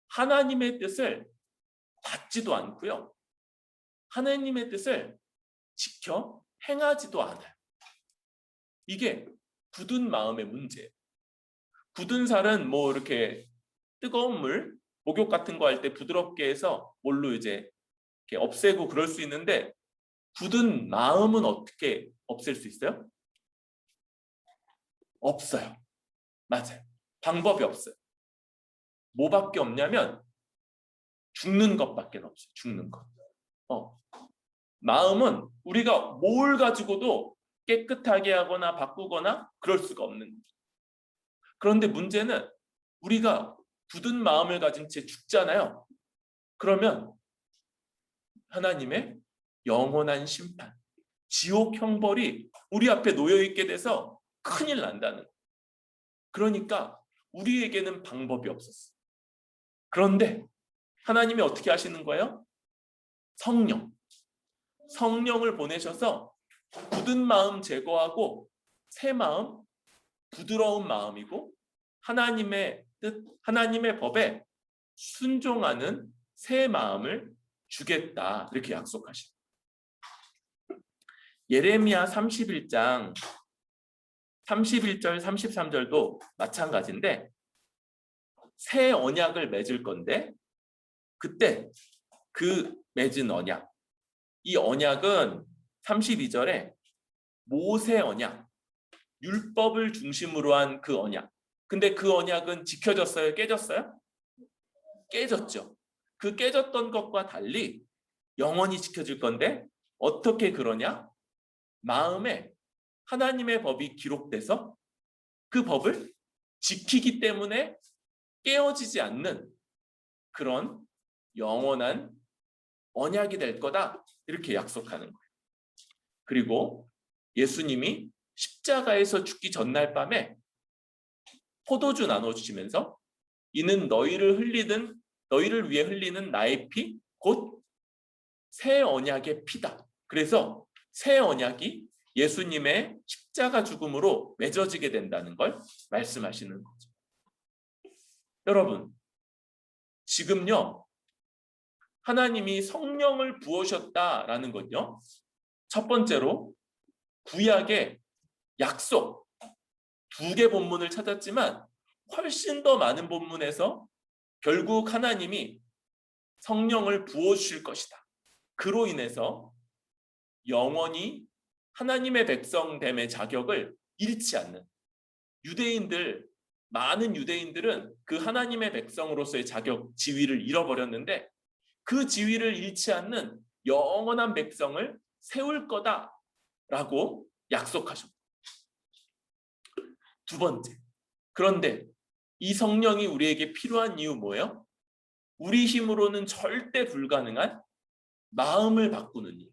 하나님의 뜻을 받지도 않고요. 하나님의 뜻을 지켜 행하지도 않아요. 이게 굳은 마음의 문제예요. 굳은 살은 뭐 이렇게 뜨거운 물, 목욕 같은 거 할 때 부드럽게 해서 뭘로 이제 이렇게 없애고 그럴 수 있는데 굳은 마음은 어떻게 없앨 수 있어요? 없어요. 맞아요. 방법이 없어요. 뭐밖에 없냐면 죽는 것밖에 없어요. 죽는 것. 마음은 우리가 뭘 가지고도 깨끗하게 하거나 바꾸거나 그럴 수가 없는 거예요. 그런데 문제는 우리가 굳은 마음을 가진 채 죽잖아요. 그러면 하나님의 영원한 심판, 지옥 형벌이 우리 앞에 놓여 있게 돼서 큰일 난다는 거예요. 그러니까 우리에게는 방법이 없었어요. 그런데 하나님이 어떻게 하시는 거예요? 성령을 보내셔서 굳은 마음 제거하고 새 마음, 부드러운 마음이고 하나님의 뜻, 하나님의 법에 순종하는 새 마음을 주겠다, 이렇게 약속하십니다. 예레미야 31장 31절 33절도 마찬가지인데 새 언약을 맺을 건데 그때 그 맺은 언약, 이 언약은 32절에 모세 언약, 율법을 중심으로 한 그 언약. 근데 그 언약은 지켜졌어요? 깨졌어요? 깨졌죠. 그 깨졌던 것과 달리 영원히 지켜질 건데 어떻게 그러냐? 마음에 하나님의 법이 기록돼서 그 법을 지키기 때문에 깨어지지 않는 그런 영원한 언약이 될 거다, 이렇게 약속하는 거예요. 그리고 예수님이 십자가에서 죽기 전날 밤에 포도주 나눠주시면서 이는 너희를 위해 흘리는 나의 피, 곧 새 언약의 피다. 그래서 새 언약이 예수님의 십자가 죽음으로 맺어지게 된다는 걸 말씀하시는 거죠. 여러분, 지금요, 하나님이 성령을 부으셨다라는 건요, 첫 번째로 구약의 약속 2개 본문을 찾았지만 훨씬 더 많은 본문에서 결국 하나님이 성령을 부어주실 것이다. 그로 인해서 영원히 하나님의 백성됨의 자격을 잃지 않는 많은 유대인들은 그 하나님의 백성으로서의 자격, 지위를 잃어버렸는데 그 지위를 잃지 않는 영원한 백성을 세울 거다라고 약속하셨고, 두 번째, 그런데 이 성령이 우리에게 필요한 이유 뭐예요? 우리 힘으로는 절대 불가능한 마음을 바꾸는 일,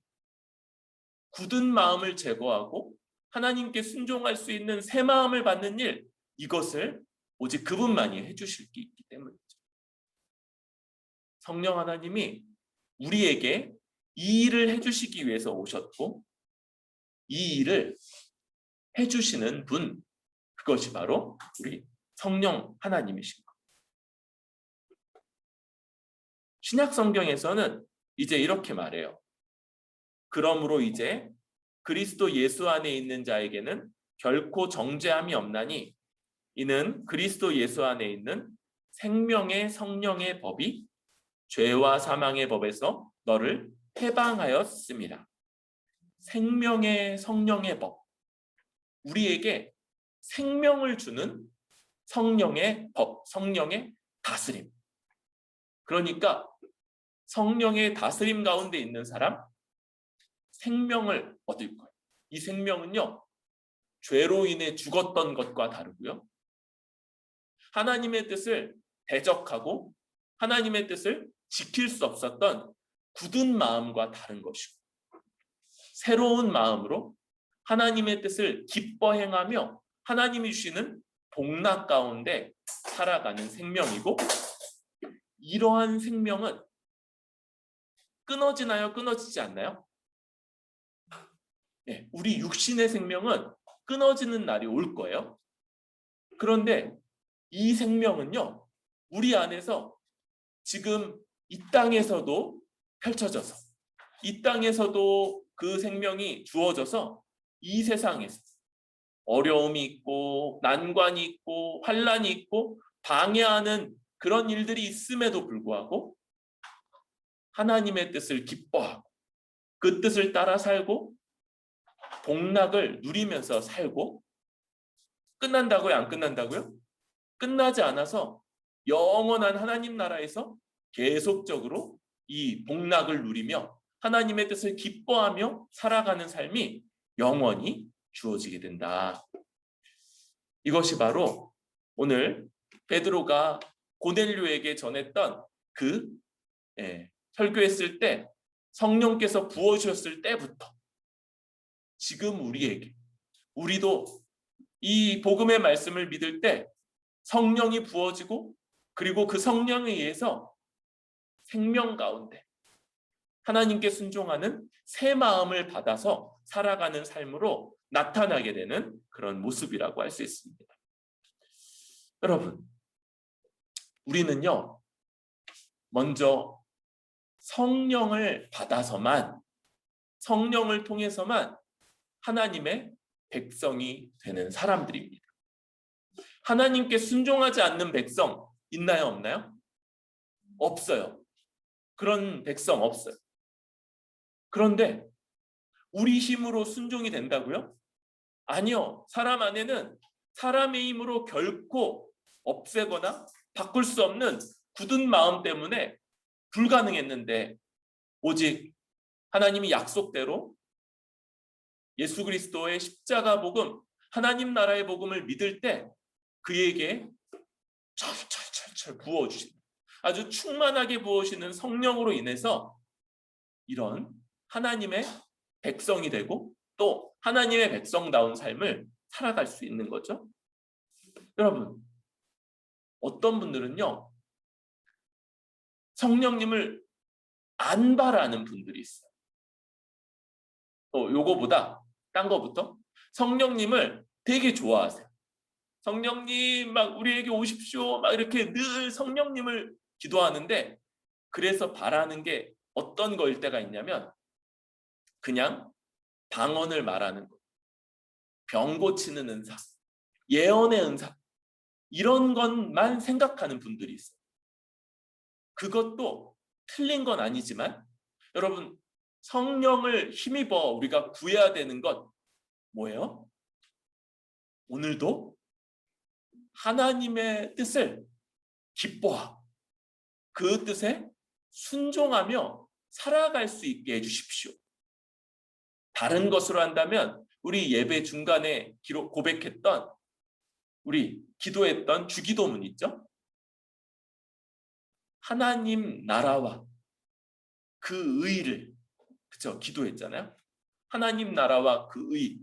굳은 마음을 제거하고 하나님께 순종할 수 있는 새 마음을 받는 일, 이것을 오직 그분만이 해주실 게 있기 때문이죠. 성령 하나님이 우리에게 이 일을 해주시기 위해서 오셨고, 이 일을 해주시는 분, 그것이 바로 우리 성령 하나님이신 것. 신약 성경에서는 이제 이렇게 말해요. 그러므로 이제 그리스도 예수 안에 있는 자에게는 결코 정죄함이 없나니 이는 그리스도 예수 안에 있는 생명의 성령의 법이 죄와 사망의 법에서 너를 해방하였습니다. 생명의 성령의 법, 우리에게 생명을 주는 성령의 법, 성령의 다스림. 그러니까 성령의 다스림 가운데 있는 사람, 생명을 얻을 거예요. 이 생명은요, 죄로 인해 죽었던 것과 다르고요, 하나님의 뜻을 대적하고 하나님의 뜻을 지킬 수 없었던 굳은 마음과 다른 것이고, 새로운 마음으로 하나님의 뜻을 기뻐 행하며 하나님이 주시는 복락 가운데 살아가는 생명이고, 이러한 생명은 끊어지나요? 끊어지지 않나요? 네, 우리 육신의 생명은 끊어지는 날이 올 거예요. 그런데 이 생명은요, 우리 안에서 지금 이 땅에서도 펼쳐져서, 이 땅에서도 그 생명이 주어져서 이 세상에서 어려움이 있고 난관이 있고 환난이 있고 방해하는 그런 일들이 있음에도 불구하고 하나님의 뜻을 기뻐하고 그 뜻을 따라 살고 복락을 누리면서 살고, 끝난다고요? 안 끝난다고요? 끝나지 않아서 영원한 하나님 나라에서 계속적으로 이 복락을 누리며 하나님의 뜻을 기뻐하며 살아가는 삶이 영원히 주어지게 된다. 이것이 바로 오늘 베드로가 고넬료에게 전했던 그 설교했을 때 성령께서 부어주셨을 때부터 지금 우리도 이 복음의 말씀을 믿을 때 성령이 부어지고, 그리고 그 성령에 의해서 생명 가운데 하나님께 순종하는 새 마음을 받아서 살아가는 삶으로 나타나게 되는 그런 모습이라고 할 수 있습니다. 여러분, 우리는요, 먼저 성령을 받아서만, 성령을 통해서만 하나님의 백성이 되는 사람들입니다. 하나님께 순종하지 않는 백성 있나요? 없나요? 없어요. 그런 백성 없어요. 그런데 우리 힘으로 순종이 된다고요? 아니요. 사람 안에는 사람의 힘으로 결코 없애거나 바꿀 수 없는 굳은 마음 때문에 불가능했는데, 오직 하나님이 약속대로 예수 그리스도의 십자가 복음, 하나님 나라의 복음을 믿을 때 그에게 철철철철 부어주시는, 아주 충만하게 부어주시는 성령으로 인해서 이런 하나님의 백성이 되고 또 하나님의 백성다운 삶을 살아갈 수 있는 거죠. 여러분, 어떤 분들은요, 성령님을 안 바라는 분들이 있어요. 또 요거보다 딴 거부터 성령님을 되게 좋아하세요. 성령님 막 우리에게 오십시오 막 이렇게 늘 성령님을 기도하는데, 그래서 바라는 게 어떤 거일 때가 있냐면 그냥 방언을 말하는 거, 병 고치는 은사, 예언의 은사, 이런 것만 생각하는 분들이 있어요. 그것도 틀린 건 아니지만, 여러분, 성령을 힘입어 우리가 구해야 되는 것 뭐예요? 오늘도 하나님의 뜻을 기뻐하고 그 뜻에 순종하며 살아갈 수 있게 해주십시오. 다른 것으로 한다면 우리 예배 중간에 고백했던, 우리 기도했던 주기도문 있죠? 하나님 나라와 그 의를, 그쵸? 기도했잖아요. 하나님 나라와 그 의,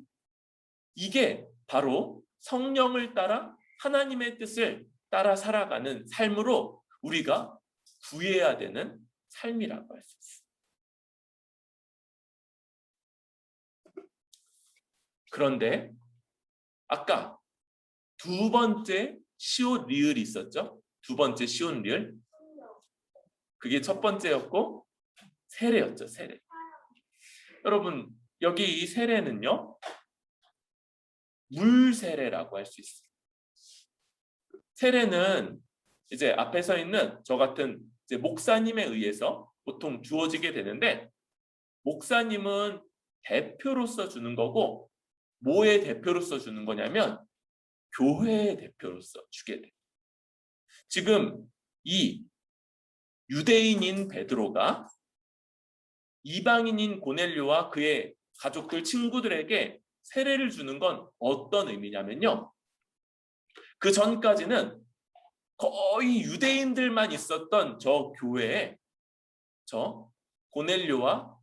이게 바로 성령을 따라 하나님의 뜻을 따라 살아가는 삶으로 우리가 구해야 되는 삶이라고 할 수 있어요. 그런데 아까 두 번째 시옷 리을이 있었죠? 두 번째 시옷 리을. 그게 첫 번째였고 세례였죠. 세례. 여러분 여기 이 세례는요. 물 세례라고 할 수 있어요. 세례는 이제 앞에 서 있는 저 같은 이제 목사님에 의해서 보통 주어지게 되는데, 목사님은 대표로서 주는 거고 뭐의 대표로서 주는 거냐면 교회의 대표로서 주게 돼요. 지금 이 유대인인 베드로가 이방인인 고넬료와 그의 가족들, 친구들에게 세례를 주는 건 어떤 의미냐면요. 그 전까지는 거의 유대인들만 있었던 저 교회에 저 고넬료와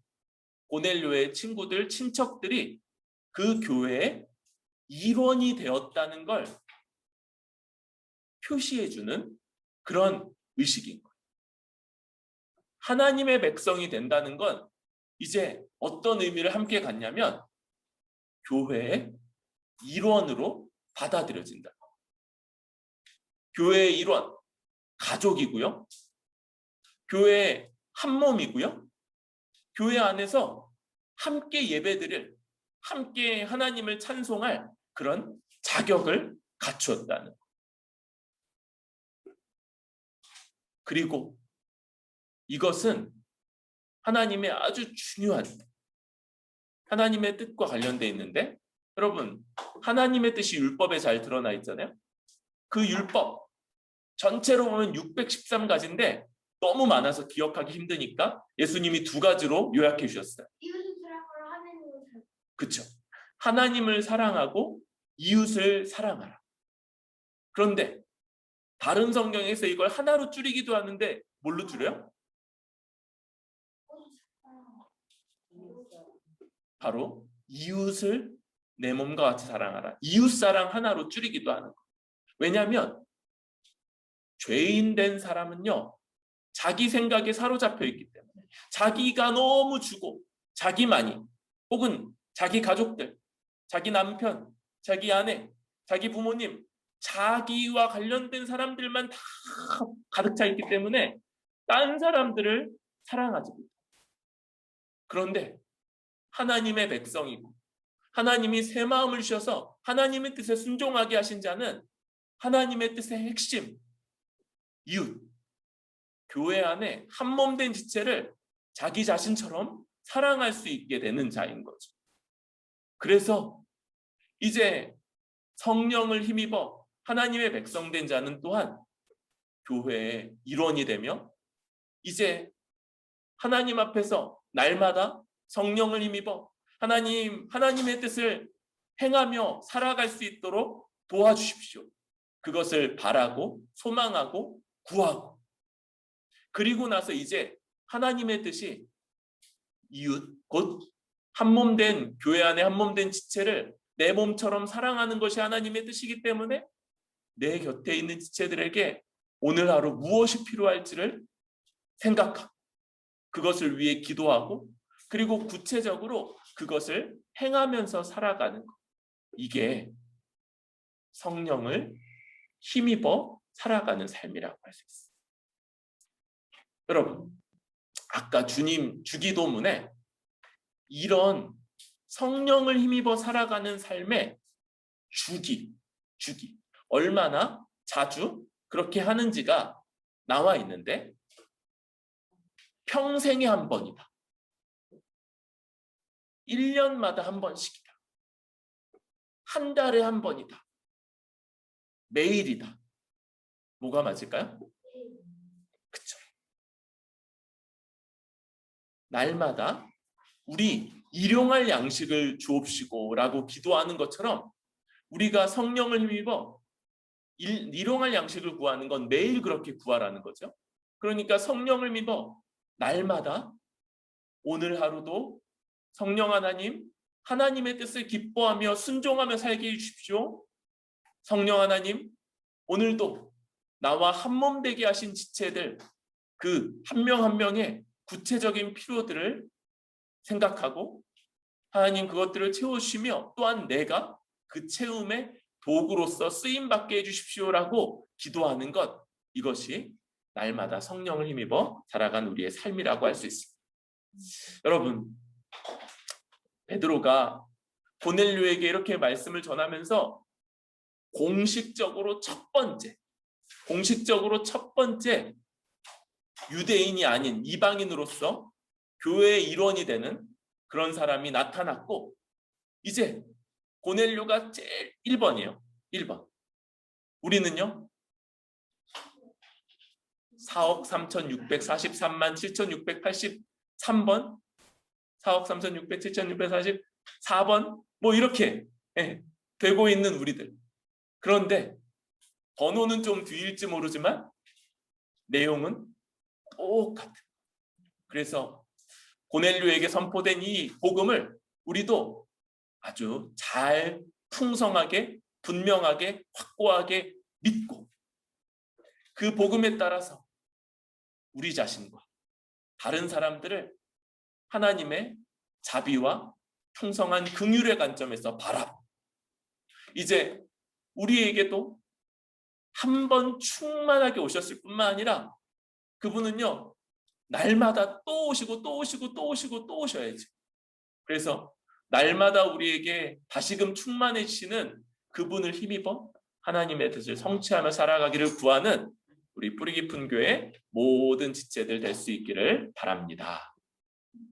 고넬료의 친구들, 친척들이 그 교회의 일원이 되었다는 걸 표시해주는 그런 의식인 거예요. 하나님의 백성이 된다는 건 이제 어떤 의미를 함께 갖냐면 교회의 일원으로 받아들여진다. 교회의 일원, 가족이고요. 교회의 한 몸이고요. 교회 안에서 함께 예배드릴, 함께 하나님을 찬송할 그런 자격을 갖추었다는 것. 그리고 이것은 하나님의 아주 중요한 하나님의 뜻과 관련되어 있는데, 여러분 하나님의 뜻이 율법에 잘 드러나 있잖아요. 그 율법 전체로 보면 613가지인데 너무 많아서 기억하기 힘드니까 예수님이 두 가지로 요약해 주셨어요. 그렇죠. 하나님을 사랑하고 이웃을 사랑하라. 그런데 다른 성경에서 이걸 하나로 줄이기도 하는데 뭘로 줄여요? 바로 이웃을 내 몸과 같이 사랑하라. 이웃사랑 하나로 줄이기도 하는 거예요. 왜냐하면 죄인 된 사람은요, 자기 생각에 사로잡혀 있기 때문에 자기가 너무 주고 자기만이, 혹은 자기 가족들, 자기 남편, 자기 아내, 자기 부모님, 자기와 관련된 사람들만 다 가득 차 있기 때문에 다른 사람들을 사랑하지 못해요. 그런데 하나님의 백성이고 하나님이 새 마음을 주셔서 하나님의 뜻에 순종하게 하신 자는 하나님의 뜻의 핵심, 이웃, 교회 안에 한 몸 된 지체를 자기 자신처럼 사랑할 수 있게 되는 자인 거죠. 그래서 이제 성령을 힘입어 하나님의 백성 된 자는 또한 교회의 일원이 되며 이제 하나님 앞에서 날마다 성령을 힘입어 하나님의 뜻을 행하며 살아갈 수 있도록 도와주십시오. 그것을 바라고 소망하고 구하고, 그리고 나서 이제 하나님의 뜻이 이웃, 곧 한 몸 된 교회 안에 한 몸 된 지체를 내 몸처럼 사랑하는 것이 하나님의 뜻이기 때문에 내 곁에 있는 지체들에게 오늘 하루 무엇이 필요할지를 생각하고 그것을 위해 기도하고, 그리고 구체적으로 그것을 행하면서 살아가는 것. 이게 성령을 힘입어 살아가는 삶이라고 할 수 있어요. 여러분, 아까 주님 주기도문에 이런 성령을 힘입어 살아가는 삶의 주기 얼마나 자주 그렇게 하는지가 나와 있는데, 평생에 한 번이다, 1년마다 한 번씩이다, 한 달에 한 번이다, 매일이다. 뭐가 맞을까요? 그쵸. 날마다 우리 일용할 양식을 주옵시고 라고 기도하는 것처럼 우리가 성령을 힘입어 일용할 양식을 구하는 건 매일 그렇게 구하라는 거죠. 그러니까 성령을 힘입어 날마다 오늘 하루도 성령 하나님, 하나님의 뜻을 기뻐하며 순종하며 살게 해주십시오. 성령 하나님, 오늘도 나와 한몸 되게 하신 지체들, 그 한 명 한 명의 구체적인 필요들을 생각하고 하나님 그것들을 채워주시며 또한 내가 그 채움의 도구로서 쓰임받게 해주십시오라고 기도하는 것, 이것이 날마다 성령을 힘입어 살아간 우리의 삶이라고 할 수 있습니다. 여러분, 베드로가 고넬료에게 이렇게 말씀을 전하면서 공식적으로 첫 번째 유대인이 아닌 이방인으로서 교회의 일원이 되는 그런 사람이 나타났고, 이제 고넬료가 제일 1번이에요. 1번. 우리는요 4억 3,643만 7,683번 4억 3,600, 7,644번 뭐 이렇게 되고 있는 우리들. 그런데 번호는 좀 뒤일지 모르지만 내용은 똑같아요. 그래서 고넬료에게 선포된 이 복음을 우리도 아주 잘 풍성하게 분명하게 확고하게 믿고 그 복음에 따라서 우리 자신과 다른 사람들을 하나님의 자비와 풍성한 긍휼의 관점에서 바라보고, 이제 우리에게도 한 번 충만하게 오셨을 뿐만 아니라 그분은요 날마다 또 오시고 또 오시고 또 오시고 또 오셔야지. 그래서 날마다 우리에게 다시금 충만해지시는 그분을 힘입어 하나님의 뜻을 성취하며 살아가기를 구하는 우리 뿌리 깊은 교회 모든 지체들 될 수 있기를 바랍니다.